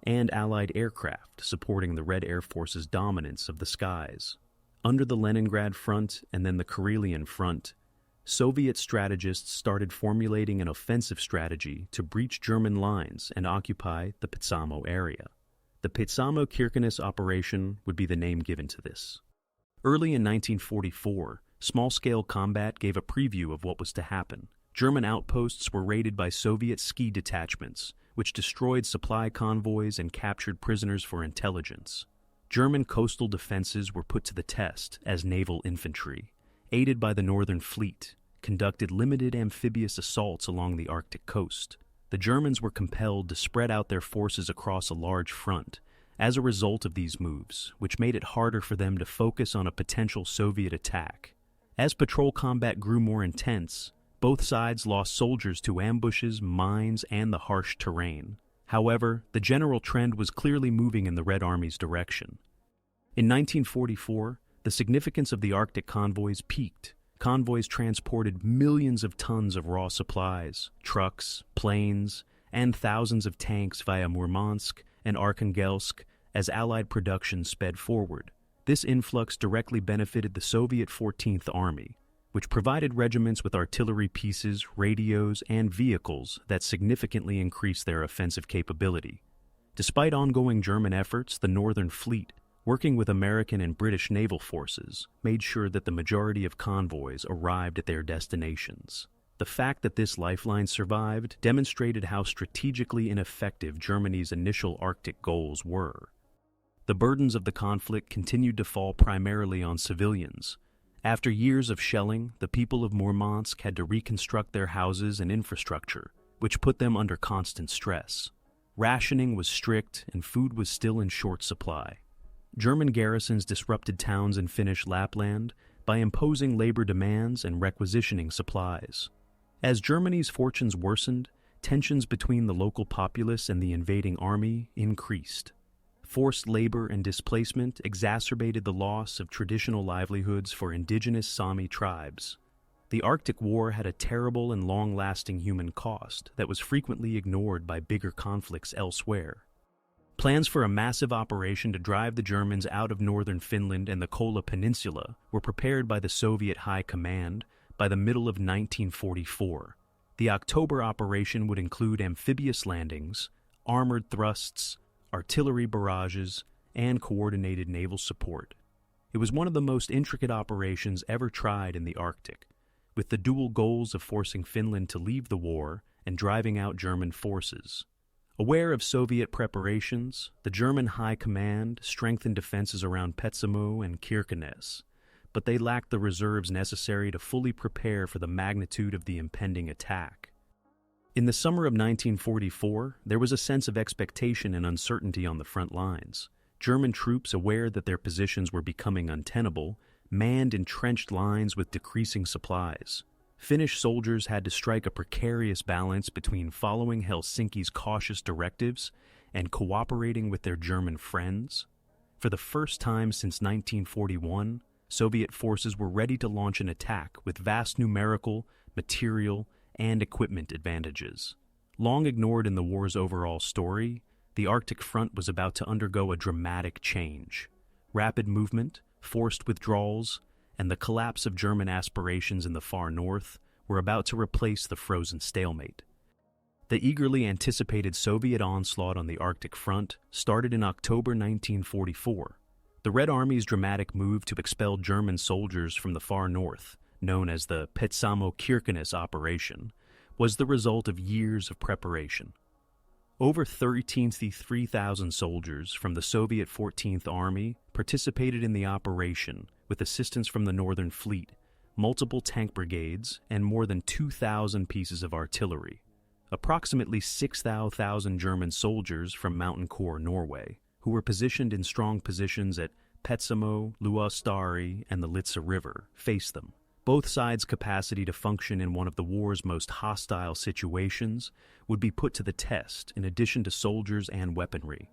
and Allied aircraft supporting the Red Air Force's dominance of the skies. Under the Leningrad Front and then the Karelian Front, Soviet strategists started formulating an offensive strategy to breach German lines and occupy the Petsamo area. The Petsamo-Kirkenes Operation would be the name given to this. Early in 1944, small-scale combat gave a preview of what was to happen. German outposts were raided by Soviet ski detachments, which destroyed supply convoys and captured prisoners for intelligence. German coastal defenses were put to the test as naval infantry, aided by the Northern Fleet, conducted limited amphibious assaults along the Arctic coast. The Germans were compelled to spread out their forces across a large front as a result of these moves, which made it harder for them to focus on a potential Soviet attack. As patrol combat grew more intense, both sides lost soldiers to ambushes, mines, and the harsh terrain. However, the general trend was clearly moving in the Red Army's direction. In 1944, the significance of the Arctic convoys peaked. Convoys transported millions of tons of raw supplies, trucks, planes, and thousands of tanks via Murmansk and Arkhangelsk as Allied production sped forward. This influx directly benefited the Soviet 14th Army, which provided regiments with artillery pieces, radios, and vehicles that significantly increased their offensive capability. Despite ongoing German efforts, the Northern Fleet, working with American and British naval forces, made sure that the majority of convoys arrived at their destinations. The fact that this lifeline survived demonstrated how strategically ineffective Germany's initial Arctic goals were. The burdens of the conflict continued to fall primarily on civilians. After years of shelling, the people of Murmansk had to reconstruct their houses and infrastructure, which put them under constant stress. Rationing was strict and food was still in short supply. German garrisons disrupted towns in Finnish Lapland by imposing labor demands and requisitioning supplies. As Germany's fortunes worsened, tensions between the local populace and the invading army increased. Forced labor and displacement exacerbated the loss of traditional livelihoods for indigenous Sami tribes. The Arctic War had a terrible and long-lasting human cost that was frequently ignored by bigger conflicts elsewhere. Plans for a massive operation to drive the Germans out of northern Finland and the Kola Peninsula were prepared by the Soviet High Command by the middle of 1944. The October operation would include amphibious landings, armored thrusts, artillery barrages, and coordinated naval support. It was one of the most intricate operations ever tried in the Arctic, with the dual goals of forcing Finland to leave the war and driving out German forces. Aware of Soviet preparations, the German High Command strengthened defenses around Petsamo and Kirkenes, but they lacked the reserves necessary to fully prepare for the magnitude of the impending attack. In the summer of 1944, there was a sense of expectation and uncertainty on the front lines. German troops, aware that their positions were becoming untenable, manned entrenched lines with decreasing supplies. Finnish soldiers had to strike a precarious balance between following Helsinki's cautious directives and cooperating with their German friends. For the first time since 1941, Soviet forces were ready to launch an attack with vast numerical, material, and equipment advantages. Long ignored in the war's overall story, the Arctic front was about to undergo a dramatic change. Rapid movement, forced withdrawals, and the collapse of German aspirations in the far north were about to replace the frozen stalemate. The eagerly anticipated Soviet onslaught on the Arctic front started in October 1944. The Red Army's dramatic move to expel German soldiers from the far north, known as the Petsamo-Kirkenes Operation, was the result of years of preparation. Over 33,000 soldiers from the Soviet 14th Army participated in the operation with assistance from the Northern Fleet, multiple tank brigades, and more than 2,000 pieces of artillery. Approximately 6,000 German soldiers from Mountain Corps Norway, who were positioned in strong positions at Petsamo, Luostari, and the Litsa River, faced them. Both sides' capacity to function in one of the war's most hostile situations would be put to the test, in addition to soldiers and weaponry.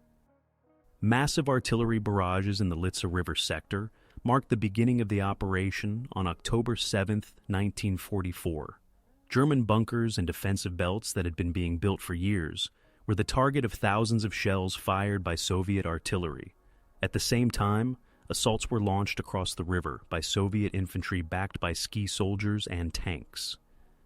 Massive artillery barrages in the Litsa River sector marked the beginning of the operation on October 7, 1944. German bunkers and defensive belts that had been being built for years were the target of thousands of shells fired by Soviet artillery. At the same time, assaults were launched across the river by Soviet infantry backed by ski soldiers and tanks.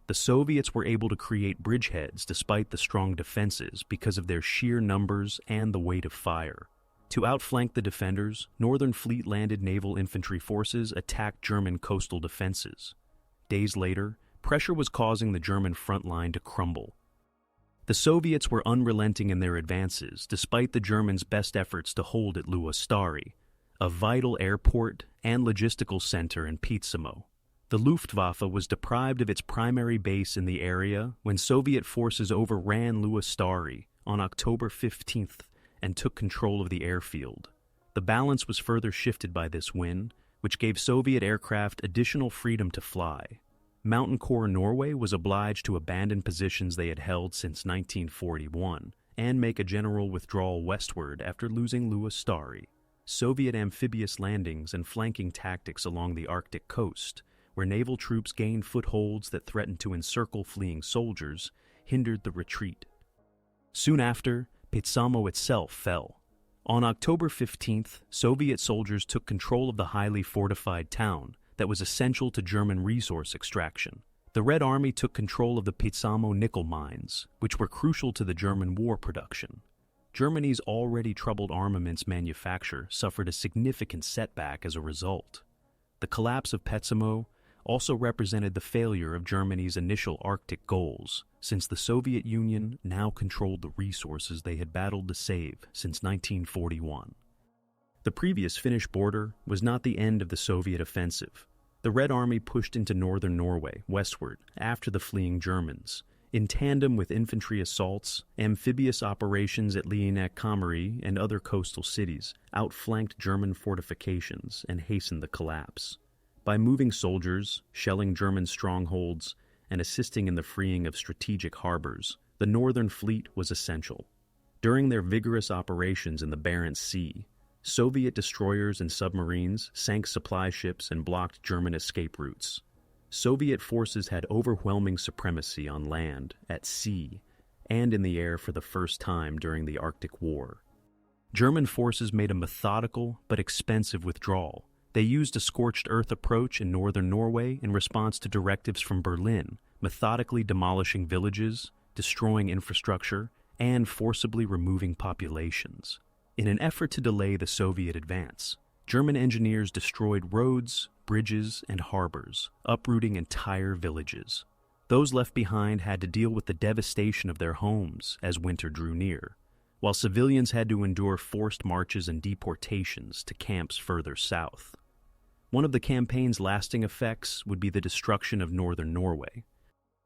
The Soviets were able to create bridgeheads despite the strong defenses because of their sheer numbers and the weight of fire. To outflank the defenders, Northern Fleet-landed naval infantry forces attacked German coastal defenses. Days later, pressure was causing the German front line to crumble. The Soviets were unrelenting in their advances despite the Germans' best efforts to hold at Luostari, a vital airport and logistical center in Petsamo. The Luftwaffe was deprived of its primary base in the area when Soviet forces overran Luostari on October 15th and took control of the airfield. The balance was further shifted by this win, which gave Soviet aircraft additional freedom to fly. Mountain Corps Norway was obliged to abandon positions they had held since 1941 and make a general withdrawal westward after losing Luostari. Soviet amphibious landings and flanking tactics along the Arctic coast, where naval troops gained footholds that threatened to encircle fleeing soldiers, hindered the retreat. Soon after, Petsamo itself fell. On October 15th, Soviet soldiers took control of the highly fortified town that was essential to German resource extraction. The Red Army took control of the Petsamo nickel mines, which were crucial to the German war production. Germany's already troubled armaments manufacture suffered a significant setback as a result. The collapse of Petsamo also represented the failure of Germany's initial Arctic goals, since the Soviet Union now controlled the resources they had battled to save since 1941. The previous Finnish border was not the end of the Soviet offensive. The Red Army pushed into northern Norway, westward, after the fleeing Germans. In tandem with infantry assaults, amphibious operations at Liinekamari and other coastal cities outflanked German fortifications and hastened the collapse. By moving soldiers, shelling German strongholds, and assisting in the freeing of strategic harbors, the Northern Fleet was essential. During their vigorous operations in the Barents Sea, Soviet destroyers and submarines sank supply ships and blocked German escape routes. Soviet forces had overwhelming supremacy on land, at sea, and in the air for the first time during the Arctic War. German forces made a methodical but expensive withdrawal. They used a scorched-earth approach in northern Norway in response to directives from Berlin, methodically demolishing villages, destroying infrastructure, and forcibly removing populations. In an effort to delay the Soviet advance, German engineers destroyed roads, bridges, and harbors, uprooting entire villages. Those left behind had to deal with the devastation of their homes as winter drew near, while civilians had to endure forced marches and deportations to camps further south. One of the campaign's lasting effects would be the destruction of northern Norway.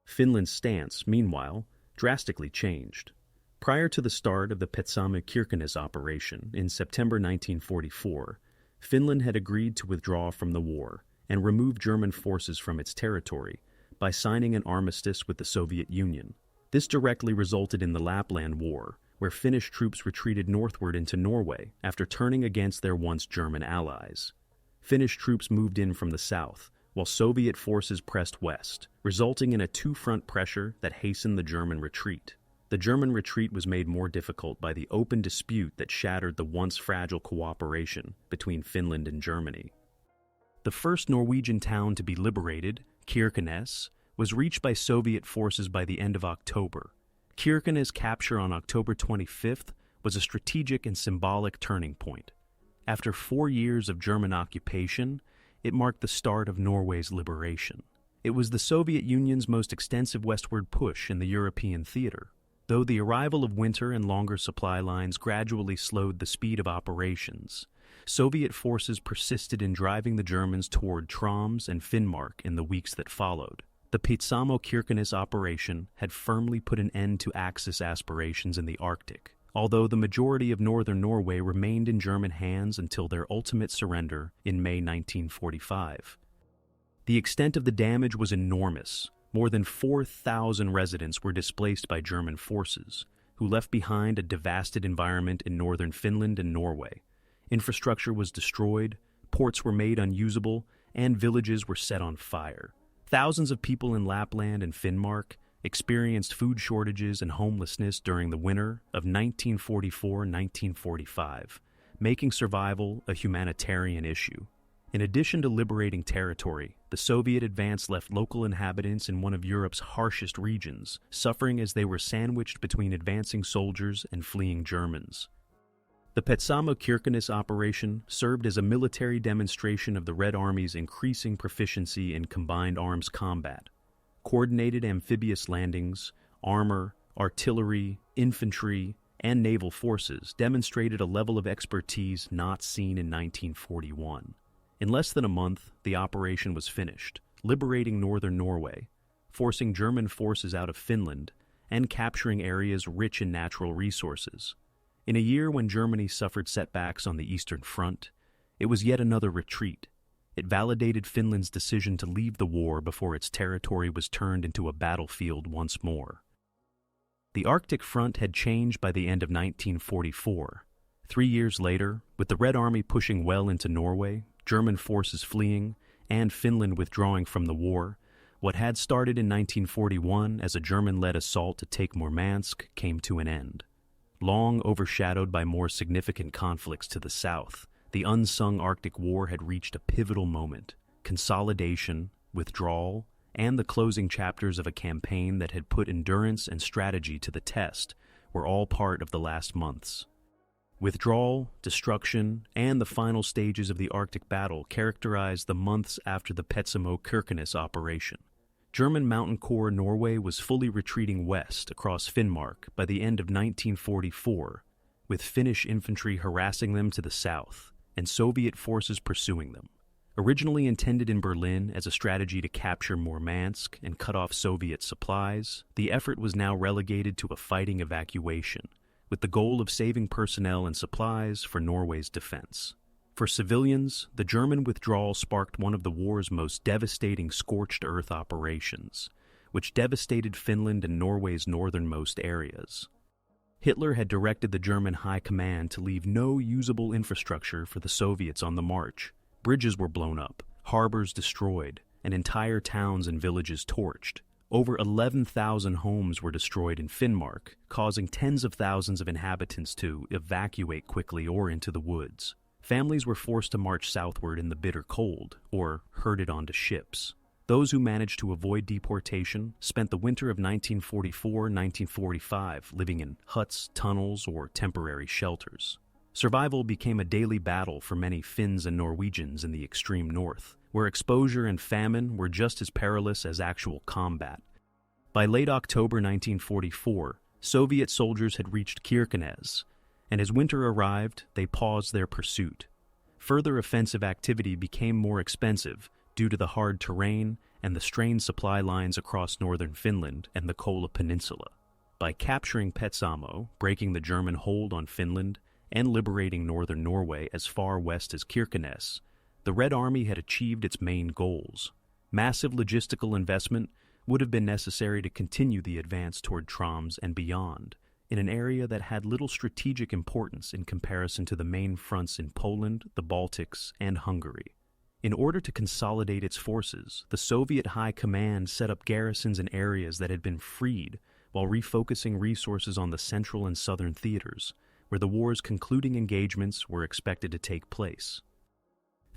Finland's stance, meanwhile, drastically changed. Prior to the start of the Petsamo-Kirkenes Operation in September 1944, Finland had agreed to withdraw from the war and remove German forces from its territory by signing an armistice with the Soviet Union. This directly resulted in the Lapland War, where Finnish troops retreated northward into Norway after turning against their once German allies. Finnish troops moved in from the south, while Soviet forces pressed west, resulting in a two-front pressure that hastened the German retreat. The German retreat was made more difficult by the open dispute that shattered the once fragile cooperation between Finland and Germany. The first Norwegian town to be liberated, Kirkenes, was reached by Soviet forces by the end of October. Kirkenes' capture on October 25th was a strategic and symbolic turning point. After 4 years of German occupation, it marked the start of Norway's liberation. It was the Soviet Union's most extensive westward push in the European theater. Though the arrival of winter and longer supply lines gradually slowed the speed of operations, Soviet forces persisted in driving the Germans toward Troms and Finnmark in the weeks that followed. The Petsamo-Kirkenes Operation had firmly put an end to Axis aspirations in the Arctic, although the majority of northern Norway remained in German hands until their ultimate surrender in May 1945. The extent of the damage was enormous. More than 4,000 residents were displaced by German forces, who left behind a devastated environment in northern Finland and Norway. Infrastructure was destroyed, ports were made unusable, and villages were set on fire. Thousands of people in Lapland and Finnmark experienced food shortages and homelessness during the winter of 1944-1945, making survival a humanitarian issue. In addition to liberating territory, the Soviet advance left local inhabitants in one of Europe's harshest regions, suffering as they were sandwiched between advancing soldiers and fleeing Germans. The Petsamo-Kirkenes Operation served as a military demonstration of the Red Army's increasing proficiency in combined arms combat. Coordinated amphibious landings, armor, artillery, infantry, and naval forces demonstrated a level of expertise not seen in 1941. In less than a month, the operation was finished, liberating northern Norway, forcing German forces out of Finland, and capturing areas rich in natural resources. In a year when Germany suffered setbacks on the Eastern Front, it was yet another retreat. It validated Finland's decision to leave the war before its territory was turned into a battlefield once more. The Arctic front had changed by the end of 1944. 3 years later, with the Red Army pushing well into Norway, German forces fleeing, and Finland withdrawing from the war, what had started in 1941 as a German-led assault to take Murmansk came to an end. Long overshadowed by more significant conflicts to the south, the unsung Arctic War had reached a pivotal moment. Consolidation, withdrawal, and the closing chapters of a campaign that had put endurance and strategy to the test were all part of the last months. Withdrawal, destruction, and the final stages of the Arctic battle characterized the months after the Petsamo-Kirkenes Operation. German Mountain Corps Norway was fully retreating west across Finnmark by the end of 1944, with Finnish infantry harassing them to the south and Soviet forces pursuing them. Originally intended in Berlin as a strategy to capture Murmansk and cut off Soviet supplies, the effort was now relegated to a fighting evacuation, with the goal of saving personnel and supplies for Norway's defense. For civilians, the German withdrawal sparked one of the war's most devastating scorched-earth operations, which devastated Finland and Norway's northernmost areas. Hitler had directed the German High Command to leave no usable infrastructure for the Soviets on the march. Bridges were blown up, harbors destroyed, and entire towns and villages torched. Over 11,000 homes were destroyed in Finnmark, causing tens of thousands of inhabitants to evacuate quickly or into the woods. Families were forced to march southward in the bitter cold, or herded onto ships. Those who managed to avoid deportation spent the winter of 1944-1945 living in huts, tunnels, or temporary shelters. Survival became a daily battle for many Finns and Norwegians in the extreme north, where exposure and famine were just as perilous as actual combat. By late October 1944, Soviet soldiers had reached Kirkenes, and as winter arrived, they paused their pursuit. Further offensive activity became more expensive due to the hard terrain and the strained supply lines across northern Finland and the Kola Peninsula. By capturing Petsamo, breaking the German hold on Finland, and liberating northern Norway as far west as Kirkenes, the Red Army had achieved its main goals. Massive logistical investment would have been necessary to continue the advance toward Troms and beyond, in an area that had little strategic importance in comparison to the main fronts in Poland, the Baltics, and Hungary. In order to consolidate its forces, the Soviet High Command set up garrisons in areas that had been freed while refocusing resources on the central and southern theaters, where the war's concluding engagements were expected to take place.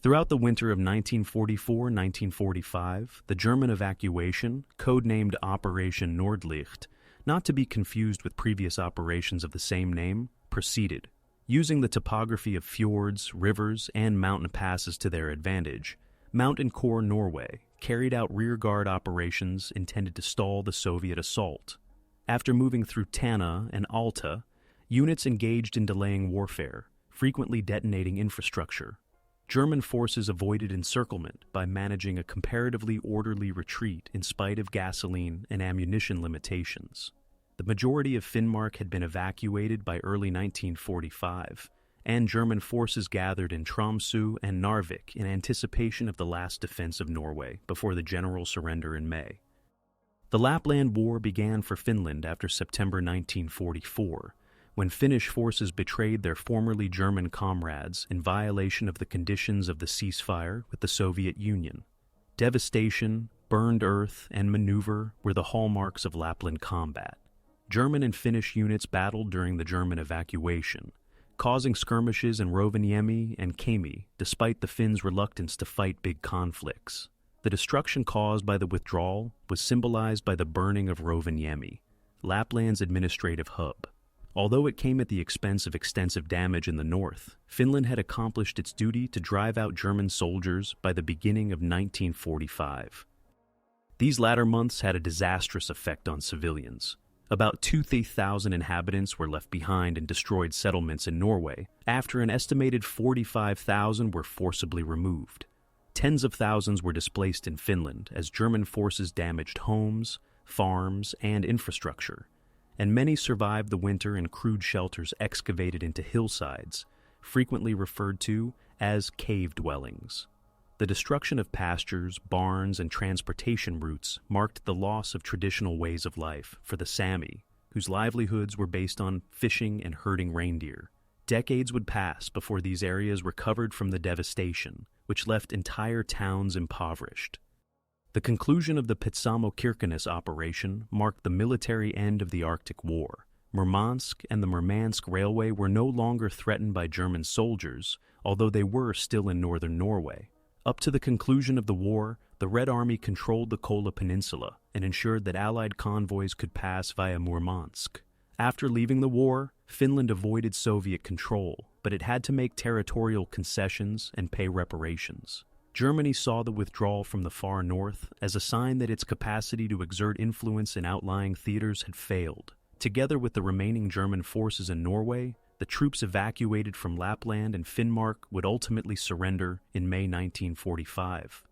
Throughout the winter of 1944-1945, the German evacuation, codenamed Operation Nordlicht, not to be confused with previous operations of the same name, proceeded. Using the topography of fjords, rivers, and mountain passes to their advantage, Mountain Corps Norway carried out rearguard operations intended to stall the Soviet assault. After moving through Tana and Alta, units engaged in delaying warfare, frequently detonating infrastructure. German forces avoided encirclement by managing a comparatively orderly retreat in spite of gasoline and ammunition limitations. The majority of Finnmark had been evacuated by early 1945, and German forces gathered in Tromsø and Narvik in anticipation of the last defense of Norway before the general surrender in May. The Lapland War began for Finland after September 1944, when Finnish forces betrayed their formerly German comrades in violation of the conditions of the ceasefire with the Soviet Union. Devastation, burned earth, and maneuver were the hallmarks of Lapland combat. German and Finnish units battled during the German evacuation, causing skirmishes in Rovaniemi and Kemi despite the Finns' reluctance to fight big conflicts. The destruction caused by the withdrawal was symbolized by the burning of Rovaniemi, Lapland's administrative hub. Although it came at the expense of extensive damage in the north, Finland had accomplished its duty to drive out German soldiers by the beginning of 1945. These latter months had a disastrous effect on civilians. About 2,000 inhabitants were left behind in destroyed settlements in Norway, after an estimated 45,000 were forcibly removed. Tens of thousands were displaced in Finland as German forces damaged homes, farms, and infrastructure, and many survived the winter in crude shelters excavated into hillsides, frequently referred to as cave dwellings. The destruction of pastures, barns, and transportation routes marked the loss of traditional ways of life for the Sami, whose livelihoods were based on fishing and herding reindeer. Decades would pass before these areas recovered from the devastation, which left entire towns impoverished. The conclusion of the Petsamo-Kirkenes Operation marked the military end of the Arctic War. Murmansk and the Murmansk Railway were no longer threatened by German soldiers, although they were still in northern Norway. Up to the conclusion of the war, the Red Army controlled the Kola Peninsula and ensured that Allied convoys could pass via Murmansk. After leaving the war, Finland avoided Soviet control, but it had to make territorial concessions and pay reparations. Germany saw the withdrawal from the far north as a sign that its capacity to exert influence in outlying theaters had failed. Together with the remaining German forces in Norway, the troops evacuated from Lapland and Finnmark would ultimately surrender in May 1945.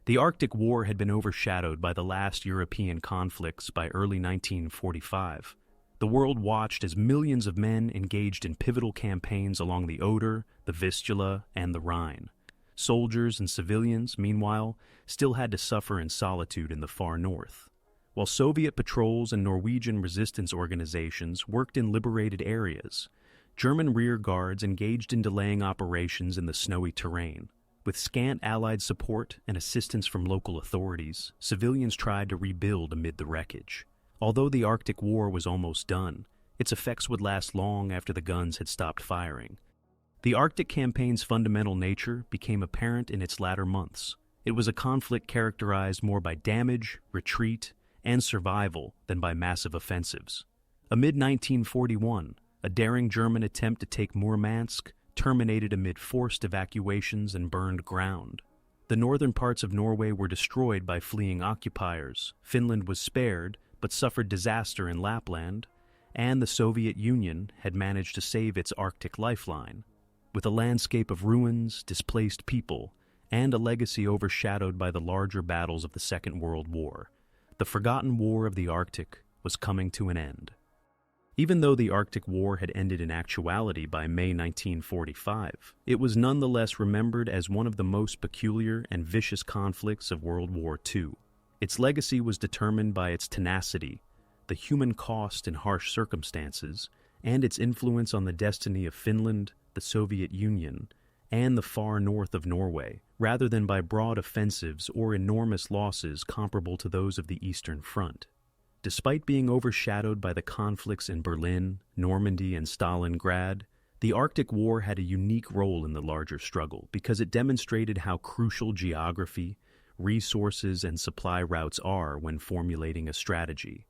The Arctic War had been overshadowed by the last European conflicts by early 1945. The world watched as millions of men engaged in pivotal campaigns along the Oder, the Vistula, and the Rhine. Soldiers and civilians, meanwhile, still had to suffer in solitude in the far north. While Soviet patrols and Norwegian resistance organizations worked in liberated areas, German rear guards engaged in delaying operations in the snowy terrain. With scant Allied support and assistance from local authorities, civilians tried to rebuild amid the wreckage. Although the Arctic War was almost done, its effects would last long after the guns had stopped firing. The Arctic campaign's fundamental nature became apparent in its latter months. It was a conflict characterized more by damage, retreat, and survival than by massive offensives. Amid 1941, a daring German attempt to take Murmansk terminated amid forced evacuations and burned ground. The northern parts of Norway were destroyed by fleeing occupiers. Finland was spared, but suffered disaster in Lapland, and the Soviet Union had managed to save its Arctic lifeline. With a landscape of ruins, displaced people, and a legacy overshadowed by the larger battles of the Second World War, the forgotten war of the Arctic was coming to an end. Even though the Arctic War had ended in actuality by May 1945, it was nonetheless remembered as one of the most peculiar and vicious conflicts of World War II. Its legacy was determined by its tenacity, the human cost in harsh circumstances, and its influence on the destiny of Finland, the Soviet Union, and the far north of Norway, rather than by broad offensives or enormous losses comparable to those of the Eastern Front. Despite being overshadowed by the conflicts in Berlin, Normandy, and Stalingrad, the Arctic War had a unique role in the larger struggle because it demonstrated how crucial geography, resources, and supply routes are when formulating a strategy.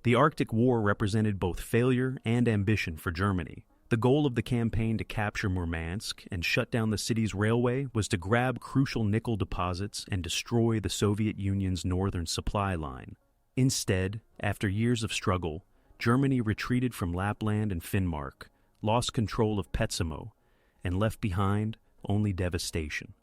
The Arctic War represented both failure and ambition for Germany. The goal of the campaign to capture Murmansk and shut down the city's railway was to grab crucial nickel deposits and destroy the Soviet Union's northern supply line. Instead, after years of struggle, Germany retreated from Lapland and Finnmark, lost control of Petsamo, and left behind only devastation.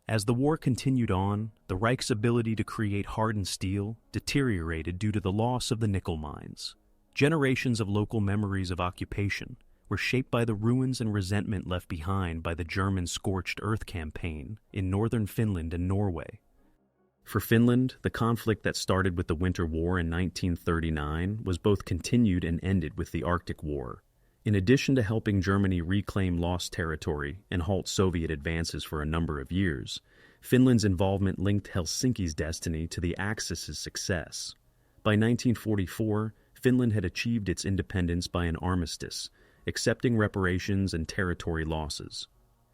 As the war continued on, the Reich's ability to create hardened steel deteriorated due to the loss of the nickel mines. Generations of local memories of occupation were shaped by the ruins and resentment left behind by the German scorched-earth campaign in northern Finland and Norway. For Finland, the conflict that started with the Winter War in 1939 was both continued and ended with the Arctic War. In addition to helping Germany reclaim lost territory and halt Soviet advances for a number of years, Finland's involvement linked Helsinki's destiny to the Axis' success. By 1944, Finland had achieved its independence by an armistice, accepting reparations and territory losses.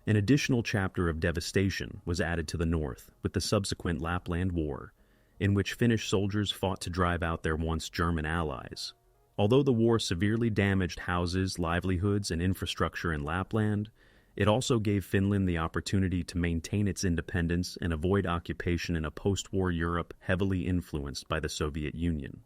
An additional chapter of devastation was added to the north with the subsequent Lapland War, in which Finnish soldiers fought to drive out their once German allies. Although the war severely damaged houses, livelihoods, and infrastructure in Lapland, it also gave Finland the opportunity to maintain its independence and avoid occupation in a post-war Europe heavily influenced by the Soviet Union.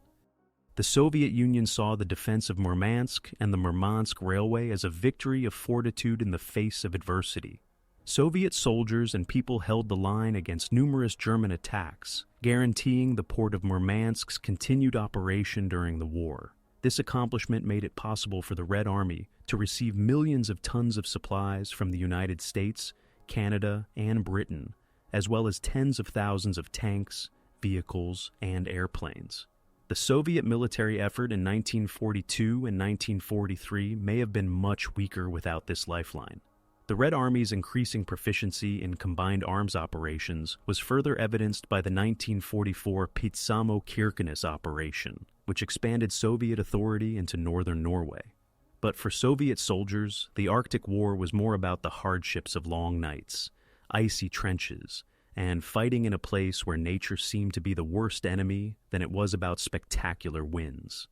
The Soviet Union saw the defense of Murmansk and the Murmansk Railway as a victory of fortitude in the face of adversity. Soviet soldiers and people held the line against numerous German attacks, guaranteeing the port of Murmansk's continued operation during the war. This accomplishment made it possible for the Red Army to receive millions of tons of supplies from the United States, Canada, and Britain, as well as tens of thousands of tanks, vehicles, and airplanes. The Soviet military effort in 1942 and 1943 may have been much weaker without this lifeline. The Red Army's increasing proficiency in combined arms operations was further evidenced by the 1944 Petsamo-Kirkenes Operation, which expanded Soviet authority into northern Norway. But for Soviet soldiers, the Arctic War was more about the hardships of long nights, icy trenches, and fighting in a place where nature seemed to be the worst enemy than it was about spectacular wins.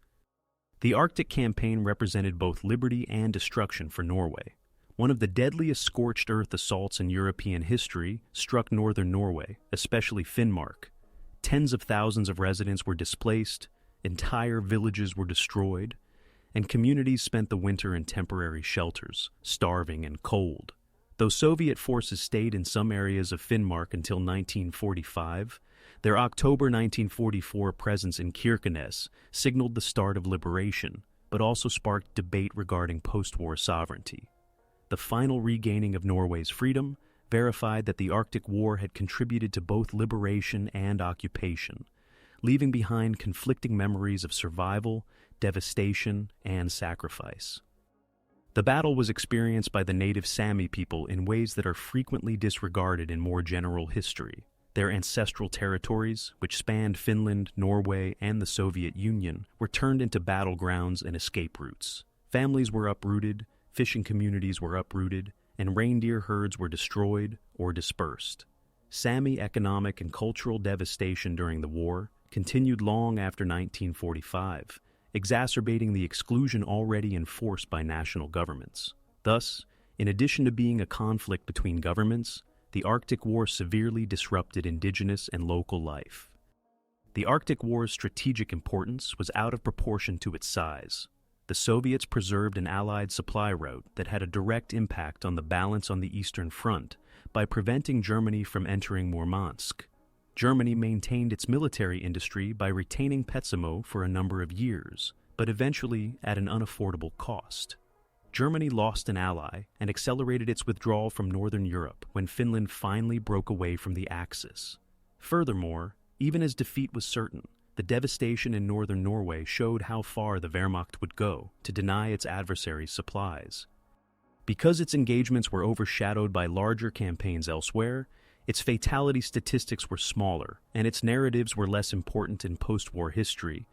The Arctic campaign represented both liberty and destruction for Norway. One of the deadliest scorched-earth assaults in European history struck northern Norway, especially Finnmark. Tens of thousands of residents were displaced, entire villages were destroyed, and communities spent the winter in temporary shelters, starving and cold. Though Soviet forces stayed in some areas of Finnmark until 1945, their October 1944 presence in Kirkenes signaled the start of liberation, but also sparked debate regarding post-war sovereignty. The final regaining of Norway's freedom verified that the Arctic War had contributed to both liberation and occupation, leaving behind conflicting memories of survival, devastation, and sacrifice. The battle was experienced by the native Sami people in ways that are frequently disregarded in more general history. Their ancestral territories, which spanned Finland, Norway, and the Soviet Union, were turned into battlegrounds and escape routes. Families were uprooted, fishing communities were uprooted, and reindeer herds were destroyed or dispersed. Sami economic and cultural devastation during the war continued long after 1945, exacerbating the exclusion already enforced by national governments. Thus, in addition to being a conflict between governments, the Arctic War severely disrupted indigenous and local life. The Arctic War's strategic importance was out of proportion to its size. The Soviets preserved an Allied supply route that had a direct impact on the balance on the Eastern Front by preventing Germany from entering Murmansk. Germany maintained its military industry by retaining Petsamo for a number of years, but eventually at an unaffordable cost. Germany lost an ally and accelerated its withdrawal from Northern Europe when Finland finally broke away from the Axis. Furthermore, even as defeat was certain, the devastation in northern Norway showed how far the Wehrmacht would go to deny its adversaries supplies. Because its engagements were overshadowed by larger campaigns elsewhere, its fatality statistics were smaller, and its narratives were less important in post-war history.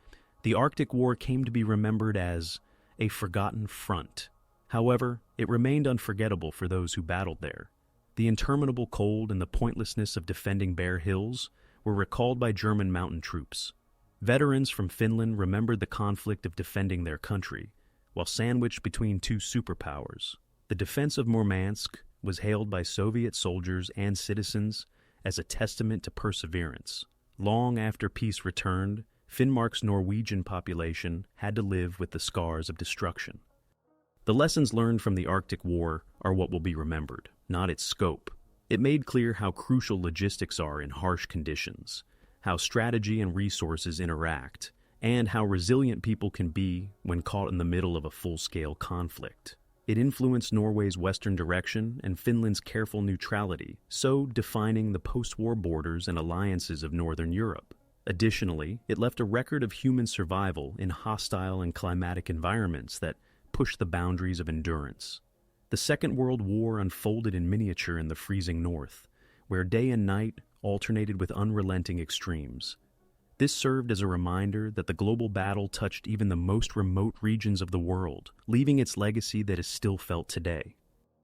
The Arctic War came to be remembered as a forgotten front. However, it remained unforgettable for those who battled there. The interminable cold and the pointlessness of defending bare hills were recalled by German mountain troops. Veterans from Finland remembered the conflict of defending their country, while sandwiched between two superpowers. The defense of Murmansk was hailed by Soviet soldiers and citizens as a testament to perseverance. Long after peace returned, Finnmark's Norwegian population had to live with the scars of destruction. The lessons learned from the Arctic War are what will be remembered, not its scope. It made clear how crucial logistics are in harsh conditions, how strategy and resources interact, and how resilient people can be when caught in the middle of a full-scale conflict. It influenced Norway's western direction and Finland's careful neutrality, so defining the post-war borders and alliances of Northern Europe. Additionally, it left a record of human survival in hostile and climatic environments that pushed the boundaries of endurance. The Second World War unfolded in miniature in the freezing north, where day and night alternated with unrelenting extremes. This served as a reminder that the global battle touched even the most remote regions of the world, leaving its legacy that is still felt today.